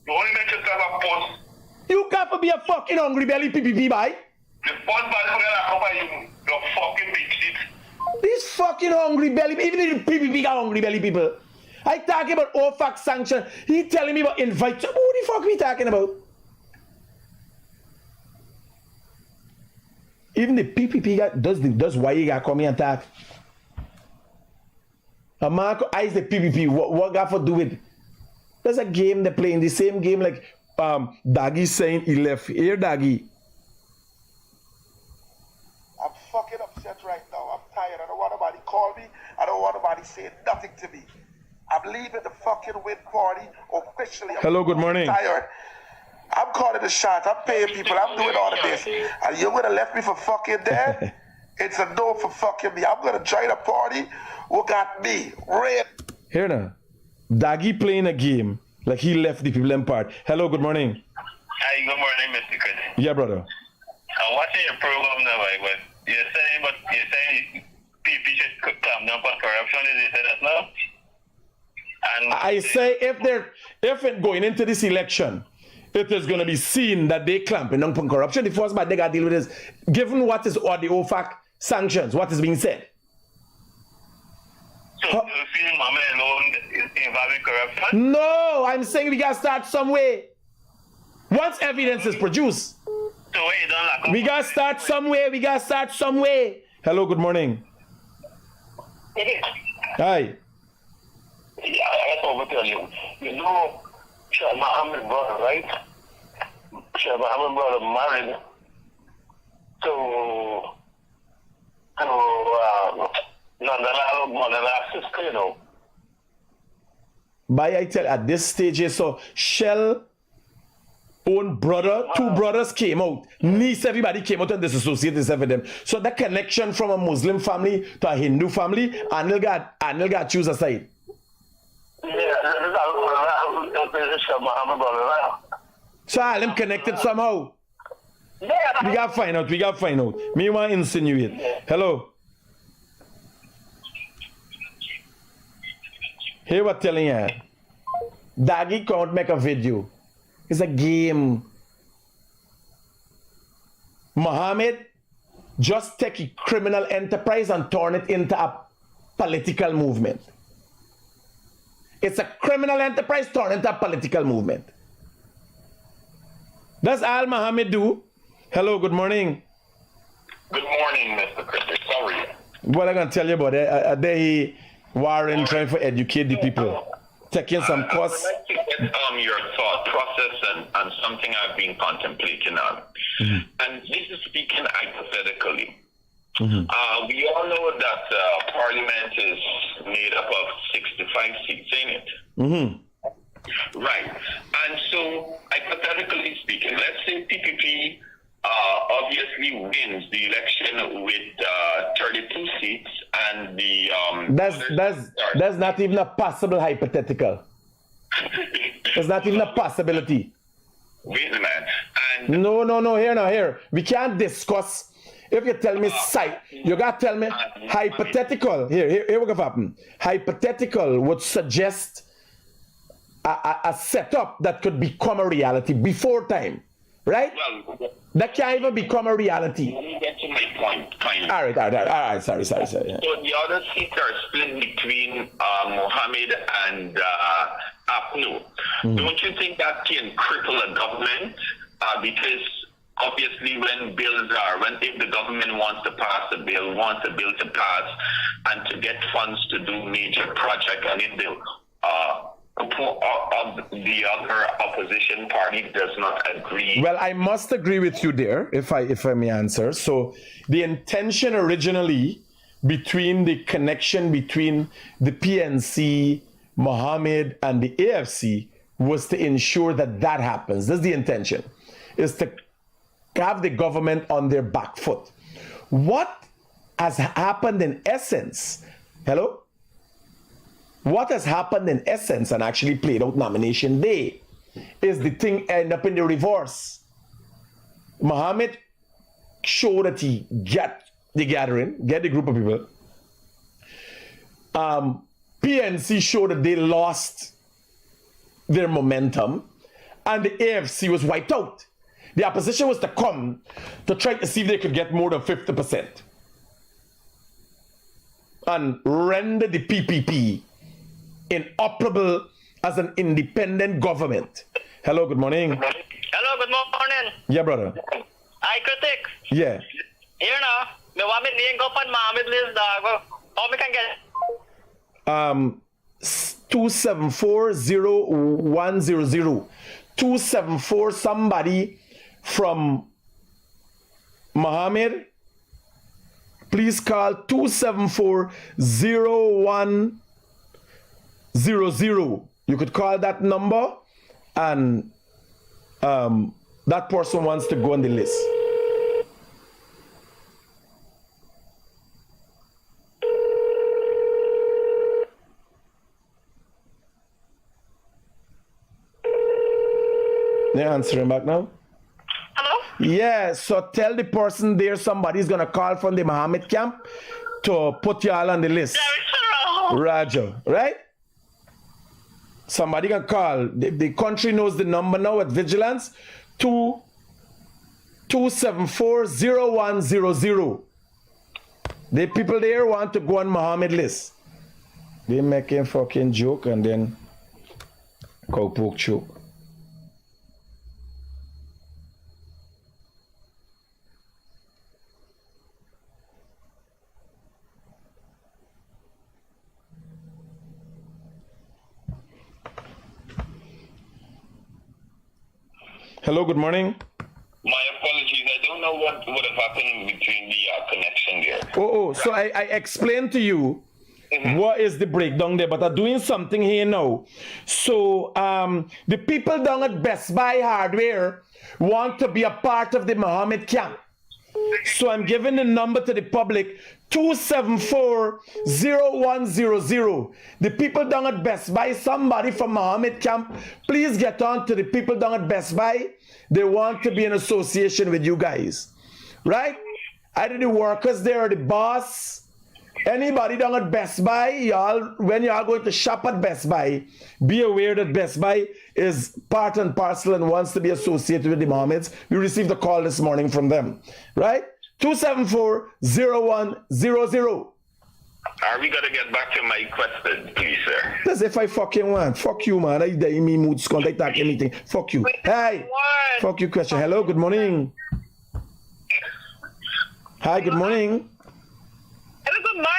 You only make yourself a post. You got to be a fucking hungry belly PPP, boy. The post bad for that cover you. You fucking big shit. These fucking hungry belly, even the PPP got hungry belly people. I talking about OFAC sanction. He telling me about invite. Who the fuck we talking about? Even the PPP got does why you got come here and talk. A Marco eyes the PPP. What got to do with? There's a game they're playing. The same game like Daggy saying he left. Here, Daggy. I'm fucking upset right now. I'm tired. I don't want nobody call me. I don't want nobody saying nothing to me. I'm leaving the fucking win party officially. Hello, good morning. Tired. I'm calling the shots. I'm paying people. I'm doing all of this. And you're gonna left me for fucking dead? It's a no for fucking me. I'm gonna join a party. Who got me? Red. Here now. Daggy playing a game like he left the people in part. Hello, good morning. Hi, good morning, Mr. Critic. Yeah, brother. I'm watching your program now, but you're saying people should clamp down on corruption. Is you say that now? And I say if it going into this election, it is going to be seen that they clamping down on corruption. The first part they got to deal with is given what is or the OFAC sanctions, what is being said. So you feel Mohamed alone is involved in corruption? No, I'm saying we got to start some way. Once evidence is produced, so wait, don't lock up. we got to start some way. Hello, good morning. Hi. Yeah, I got to tell you. You know, Mohamed brother, right? Mohamed brother married to Nandala sister, you know. By I tell at this stage, so Shell own brother, two brothers came out. Niece, everybody came out and disassociated themselves with them. So the connection from a Muslim family to a Hindu family, Anil got choose a side. So all them connected somehow. We got to find out. Me want to insinuate. Hello. Here what telling you. Daggy can't make a video. It's a game. Mohamed just take a criminal enterprise and turn it into a political movement. It's a criminal enterprise turned into a political movement. That's all Mohamed do. Hello, good morning. Good morning, Mr. Critic. How are you? What I'm going to tell you about it, they Warren trying to educate the people. Taking some costs. I would like to get your thought process and something I've been contemplating on. Mm-hmm. And this is speaking hypothetically. Mm-hmm. We all know that Parliament is made up of 65 seats in it. Mm-hmm. Right. And so, hypothetically speaking, let's say PPP obviously wins the election with 32 seats and the That's not even a possible hypothetical. It's not even a possibility. Wait a minute. And No. Here. We can't discuss. If you tell me you got to tell me hypothetical. Here what happen. Hypothetical would suggest a setup that could become a reality before time, right? well, That can't even become a reality. let me get to my point. Kind of. All right. Sorry. Yeah. So the other seats are split between Mohamed and Apnu. Don't you think that can cripple a government? Because obviously when if the government wants to pass a bill, wants a bill to pass and to get funds to do major projects, and if the other opposition party does not agree. Well, I must agree with you there, if I may answer. So the intention originally between the connection between the PNC, Mohamed, and the AFC was to ensure that happens. That's the intention, is to have the government on their back foot. What has happened in essence, what has happened in essence and actually played out nomination day is the thing end up in the reverse. Mohamed showed that he get the gathering, get the group of people. PNC showed that they lost their momentum and the AFC was wiped out. The opposition was to come to try to see if they could get more than 50% and render the PPP inoperable as an independent government. Hello, good morning. Hello, good morning. Yeah, brother. Hi, Critic. Yeah. Here now, me want me name go on Mohamed list, dog. How me can get 2740100. 274 somebody from Mohamed. Please call 2740100. You could call that number and that person wants to go on the list. They're answering back now. Hello? Yeah, so tell the person there somebody's gonna call from the Mohammed camp to put y'all on the list. Roger, right? Somebody can call. The country knows the number now at Vigilance. 2740100. The people there want to go on Mohammed list. They making fucking joke and then cowpoke choke. Hello, good morning. My apologies. I don't know what would have happened between the connection there. So I explained to you what is the breakdown there, but I'm doing something here now. So the people down at Best Buy Hardware want to be a part of the Mohammed camp. So I'm giving the number to the public, 2740100. The people down at Best Buy, somebody from Mohammed camp, please get on to the people down at Best Buy. They want to be in association with you guys, right? Either the workers there or the boss. Anybody down at Best Buy, y'all, when y'all going to shop at Best Buy, be aware that Best Buy is part and parcel and wants to be associated with the Mohammeds. We received a call this morning from them, right? 2740100. Are we gonna get back to my question, please, sir? That's if I fucking want. Fuck you, man. I in me mood contact anything. Fuck you. Hey, fuck you question. Hello, good morning. Hi, good morning. Hello, good morning.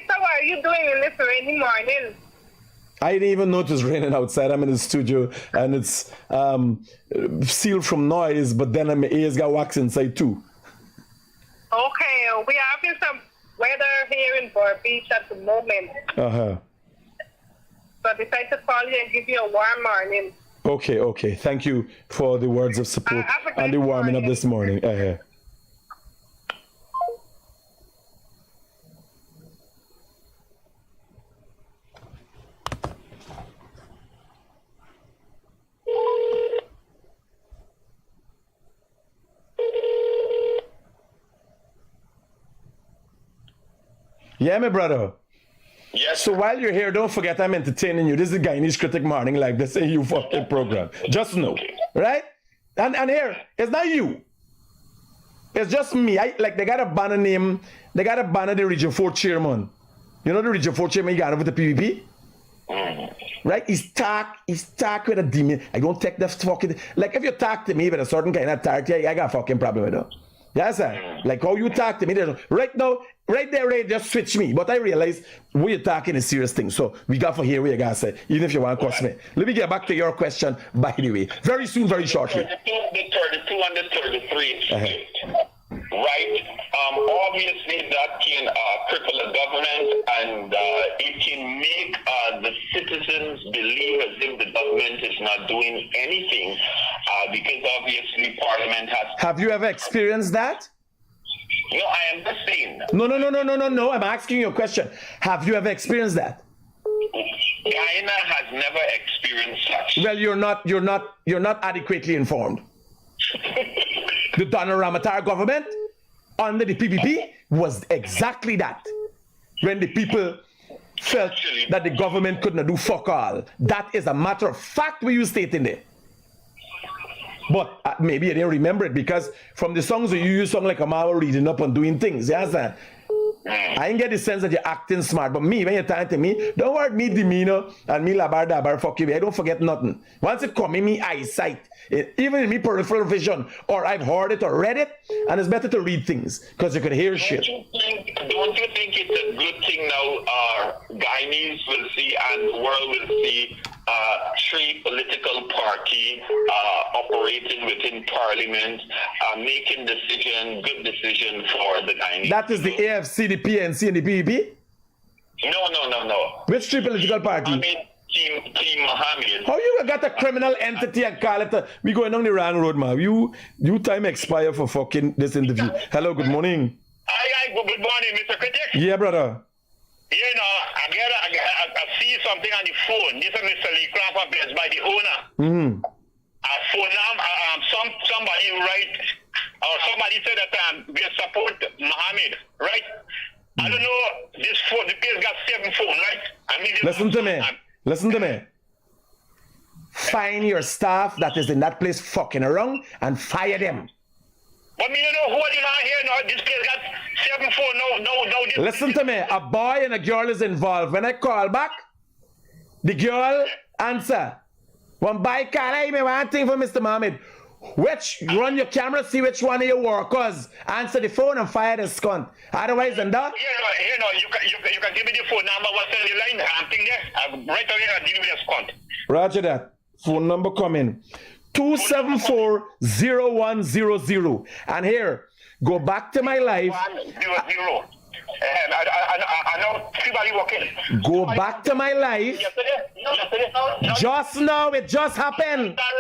How are you doing in this rainy morning? I didn't even know it was raining outside. I'm in the studio and it's sealed from noise, but then my ears got wax inside too. Okay, we are having some weather here in Boer Beach at the moment. So I decided to call you and give you a warm morning. Okay. Thank you for the words of support and the warming up this morning. Yeah, my brother. Yes. So while you're here, don't forget I'm entertaining you. This is Guyanese Critic Morning Live. This ain't you fucking program. Just know. Right? And here, it's not you. It's just me. They got a banner name. They got a banner the Region 4 chairman. You know the Region 4 chairman you got over the PVP? Right? He's talk with a demon. I don't take the fucking... Like if you talk to me with a certain kind of talk, I got a fucking problem with it. Yes, sir. Like how you talk to me. Right now, right there, just switch me. But I realize what you're talking is serious thing. So we got to hear what you got to say, even if you want to cost me. Let me get back to your question, by the way. Very soon, very shortly. The 32 and the 33 right? Obviously, that can cripple the government, and it can make the citizens believe as if the government is not doing anything, because obviously Parliament has... Have you ever experienced that? No, I am just saying. No. I'm asking you a question. Have you ever experienced that? Guyana has never experienced such. Well, you're not adequately informed. The Donald Ramatar government under the PPP was exactly that. When the people felt that the government could not do fuck all. That is a matter of fact we you stating there. But maybe I didn't remember it because from the songs you use song like a Mao reading up and doing things. You understand? I didn't get the sense that you're acting smart. But me, when you're talking to me, don't worry me demeanor and me labar dabar fuck you. I don't forget nothing. Once it come in me eyesight, even in me peripheral vision, or I've heard it or read it, and it's better to read things because you can hear shit. Don't you think it's a good thing now Guyanese will see and the world will see three political parties operating within Parliament, making good decision for the Guyanese? That is the AFC, the PNC, and the PPP? No. Which three political party? I mean, Team Mohamed. How you got a criminal entity and call it a... We going on the wrong road, man. You time expire for fucking this interview. Hello, good morning. Hi, good morning, Mr. Critic. Yeah, brother. You know, I see something on the phone. This is Mr. Lee Crawford placed by the owner. Somebody write, or somebody said that we support Mohamed, right? I don't know, this phone, the place got 7 phones, right? I mean, Listen to me. Find your staff that is in that place fucking around and fire them. But me don't know who is not here now. This place got 7 phones. No. Listen to me. A boy and a girl is involved. When I call back, the girl answer. One boy call, hey, me one thing for Mr. Mohamed. Run your camera, see which one of your workers. Answer the phone and fire the scunt. Otherwise than that. You can give me the phone number, what's on the line. I'm thinking there. Right away, I'll give me the scunt. Roger that. Phone number coming. 274-0100. And here, go back to my life. 100. I know everybody working. Go back to my life. Just now, it just happened. That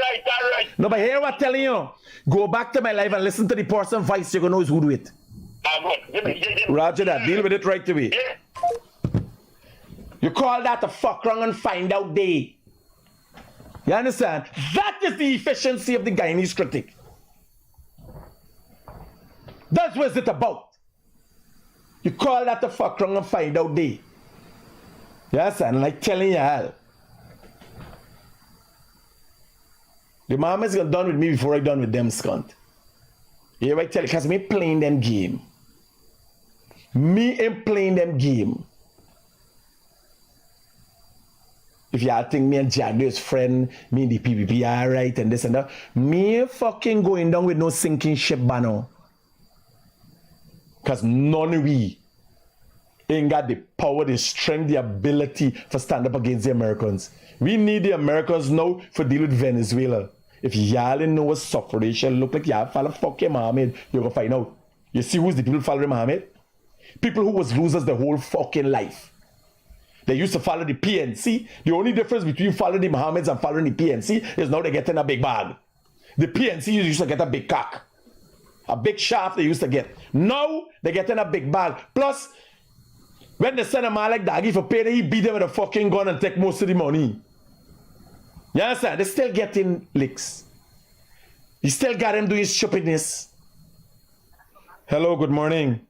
right. No, but here I'm telling you. Go back to my life and listen to the person voice. You're going to know who do it. Roger that. Deal with it right away. You call that a fuck wrong and find out day. You understand? That is the efficiency of the Guyanese Critic. That's what it's about. You call that a fuck wrong and find out day. You understand? Like telling you all. The Mohamed's got done with me before I done with them, scunt. Here I tell you, because me playing them game. Me ain't playing them game. If y'all think me and Jagger's friend, me and the PPP are right and this and that, me ain't fucking going down with no sinking ship banner. Because none of we ain't got the power, the strength, the ability for stand up against the Americans. We need the Americans now for deal with Venezuela. If y'all know what sufferation look like, y'all follow fucking Mohamed, you're gonna find out. You see who's the people following Mohamed? People who was losers their whole fucking life. They used to follow the PNC. The only difference between following the Mohammeds and following the PNC is now they're getting a big bag. The PNC used to get a big cock. A big shaft they used to get. Now they're getting a big bag. Plus, when they send a man like Daggy for pay, he beat them with a fucking gun and take most of the money. You understand? They're still getting licks. You still got him doing stupidness. Hello, good morning.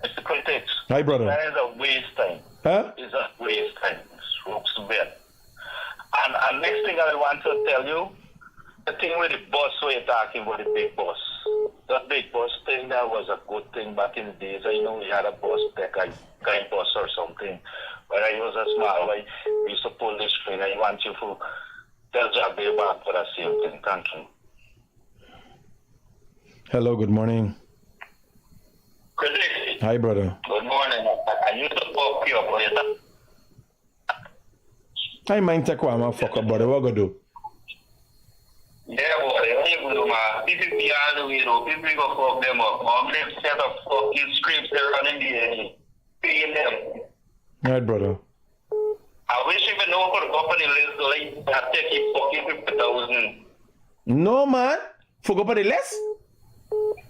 Mr. Critics. Hi, brother. That is a waste time. Huh? It's a waste time. Strokes bed. And next thing I want to tell you, the thing with the boss, where you're talking about the big boss. That big boss thing, that was a good thing back in the days. I know we had a boss, that kind boss or something. But I was a small boy. We used to pull this string. I want you to tell Jack Bay back for the same thing. Thank you. Hello, good morning. Critic. Hi, brother. Good morning. I used to talk to you about it. I mind take one, my fucker, brother. What go do? Yeah, boy. What you gonna do, man? People be all the way, though. People go fuck them up. Mom, them set up fucking scripts they're running the paying them. All right, brother. I wish you would know for the company list, like, that take you fucking 50,000. No, man. Forgot about the list?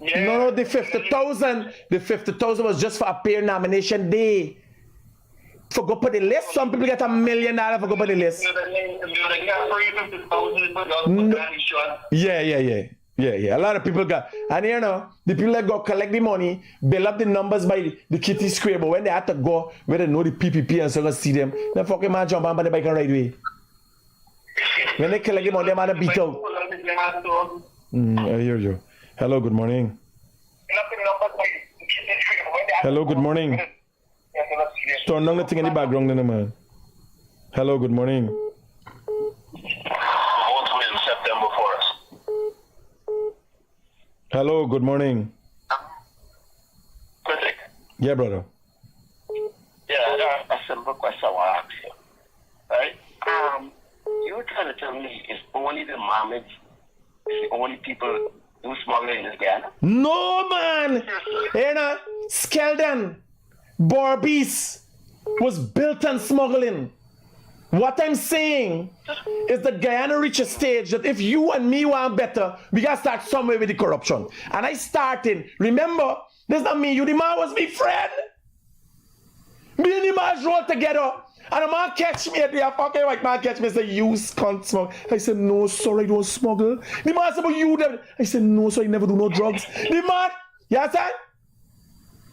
Yeah. No, the 50,000. The 50,000 was just for a peer nomination day. Forgot about the list. Some people get $1 million. Forgot about the list. Yeah. A lot of people got. And you know, the people that go collect the money, build up the numbers by the kitty square. But when they have to go, where they know the PPP and so go see them, then fucking man jump on by the bike and ride away. When they collect the money, they man beat out. I hear you. Hello, good morning. Hello, good morning. Turn down the thing in the background, then, man. Hello, good morning. Both win September 1st. Hello, good morning. Critic. Yeah, brother. Yeah, I got a simple question I want to ask you. Right? You were trying to tell me it's only the Mohamed, it's the only people who smuggle in this Ghana? No, man. You know, Skeldon, Barbies was built on smuggling. What I'm saying is that Guyana reached a stage that if you and me want better, we gotta start somewhere with the corruption. And I started. Remember, this not me. You, the man was my friend. Me and the man rolled together. And the man catch me at the fucking white man catch me and say, you can't smuggle. I said, no, sir, I don't smuggle. The man said, but you never. I said, no, sir, I never do no drugs. The man, you understand?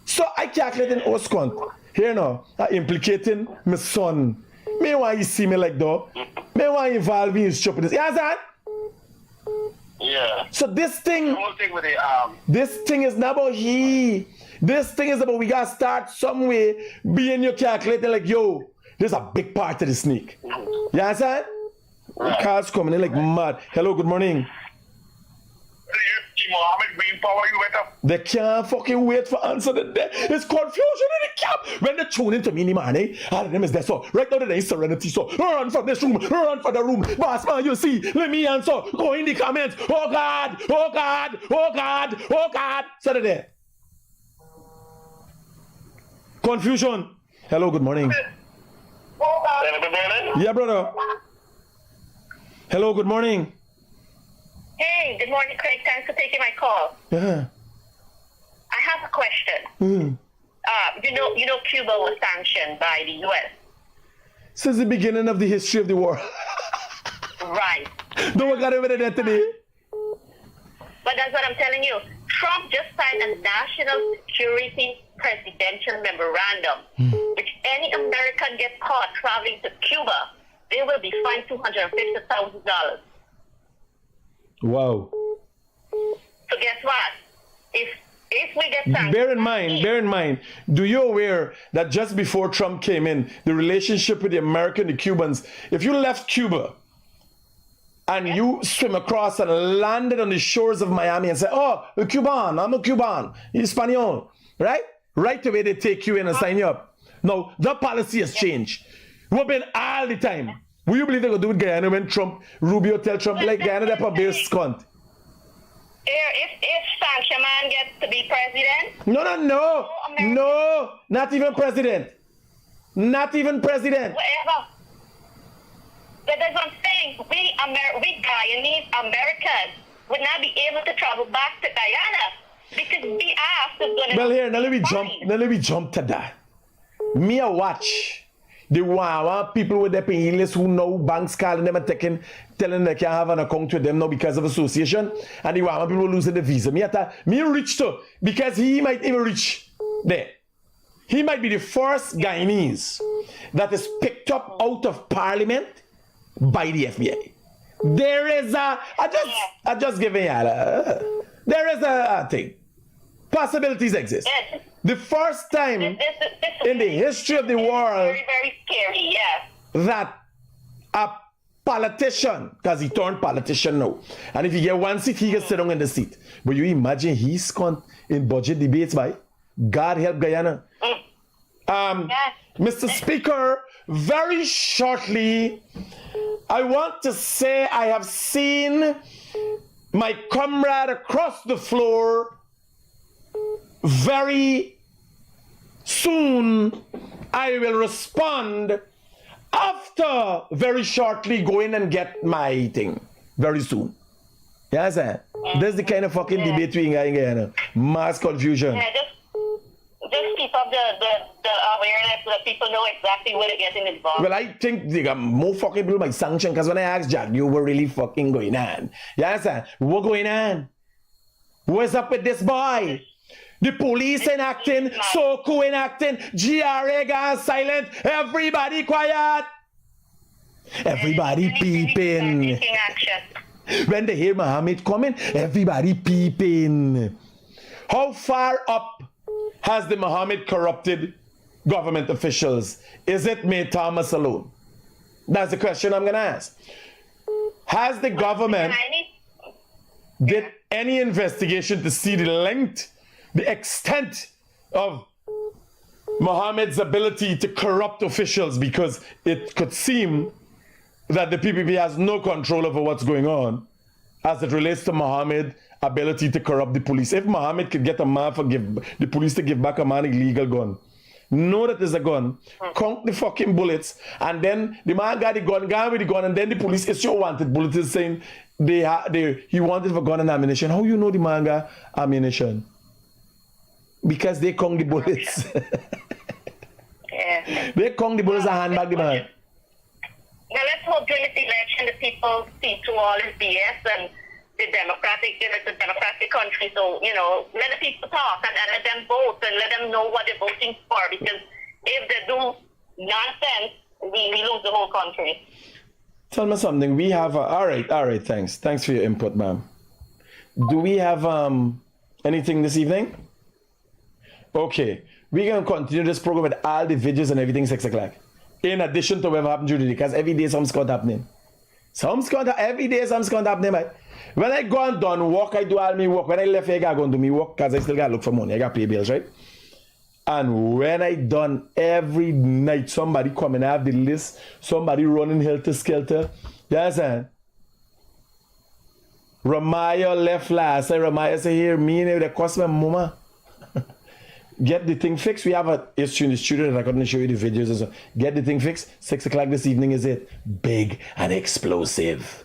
So I calculating Oscont. Here now, I implicating my son. Me why you see me like that. Me why you involve me in stupidness. You understand? Yeah. So this thing, The whole thing with the this thing is not about he. This thing is about we gotta start some way being your calculating like, yo, there's a big part of the snake. You understand? Right. Cars coming in like mad. Hello, good morning. Mohamed Green Power, you better. They can't fucking wait for answer the day. It's confusion in the camp. When they tune into me, man, all of them is there. So right now there is serenity. So run from this room, run for the room. Boss man, you see, let me answer. Go in the comments. Oh God, oh God, oh God, oh God. So they're there. Confusion. Hello, good morning. Good morning. Yeah, brother. Hello, good morning. Hey, good morning, Craig. Thanks for taking my call. Yeah. I have a question. You know Cuba was sanctioned by the U.S. Since the beginning of the history of the war. Right. Don't we got over there today? But that's what I'm telling you. Trump just signed a national security presidential memorandum, which any American gets caught traveling to Cuba, they will be fined $250,000. Wow. So guess what? If we get sanctioned, Bear in mind, do you aware that just before Trump came in, the relationship with the American, the Cubans, if you left Cuba and you swim across and landed on the shores of Miami and say, oh, a Cuban, I'm a Cuban, Espanol, right? Right away they take you in and sign you up. No, the policy has changed. We've been all the time. Will you believe they're going to do with Guyana when Rubio tell Trump like Guyana they're a base cunt? If Sanction Man gets to be president? No, not even president. Not even president. Whatever. But that's what I'm saying. We Guyanese Americans would not be able to travel back to Guyana because we asked is going to. Well, here, now let me jump to that. Me a watch. The Wawa people with their payless who know banks calling them and telling them they can't have an account with them now because of association. And the Wawa people losing the visa. Me rich too, because he might even reach there. he might be the first Guyanese that is picked up out of parliament by the FBI. There is a, I just give you there is a thing. Possibilities exist. Yes. The first time This in the history of the world very, very scary, yes. that a politician, because he turned politician now, and if you get one seat, he can sit down in the seat. But you imagine he's in budget debates by God help Guyana. Mr. Speaker, very shortly, I want to say I have seen my comrade across the floor. Very soon, I will respond after very shortly going and get my thing. Very soon. You understand? That's the kind of fucking debate we got in Guyana. Mass confusion. Yeah, just keep up the awareness so that people know exactly where they're getting involved. Well, I think they got more fucking people by sanction because when I asked Jack, you were really fucking going on. You understand? What going on? What's up with this boy? The police enacting, SOCO enacting, GRA gone silent, everybody quiet. Everybody peeping. When they hear Mohamed coming, everybody peeping. How far up has the Mohamed corrupted government officials? Is it May Thomas alone? That's the question I'm going to ask. Has the government did any investigation to see the length, the extent of Mohamed's ability to corrupt officials? Because it could seem that the PPP has no control over what's going on as it relates to Mohamed's ability to corrupt the police. If Mohamed could get a man the police to give back a man illegal gun, know that there's a gun, count the fucking bullets, and then the man got the gun with the gun, and then the police issue a wanted bulletin saying he wanted for gun and ammunition. How you know the man got ammunition? Because they count the bullets. They count the bullets and handbag the man. Now let's hope during this election the people see through all this BS and the democratic, it's a democratic country, so, let the people talk and let them vote and let them know what they're voting for, because if they do nonsense, we lose the whole country. Tell me something. We have all right, thanks. Thanks for your input, ma'am. Do we have anything this evening? Okay. We're going to continue this program with all the videos and everything 6 o'clock. In addition to whatever happened during the day, because every day something's going to happen. Every day something's going to happen, man. When I go and done work, I do all me work. When I left here, I go and do me work because I still got to look for money. I got to pay bills, right? And when I done every night, somebody come and have the list, somebody running helter-skelter. You understand? Ramaya left last. Ramaya say, here, me and the customer, mama. Get the thing fixed. We have an issue in the studio that I couldn't show you the videos. Get the thing fixed. 6 o'clock this evening is it. Big and explosive.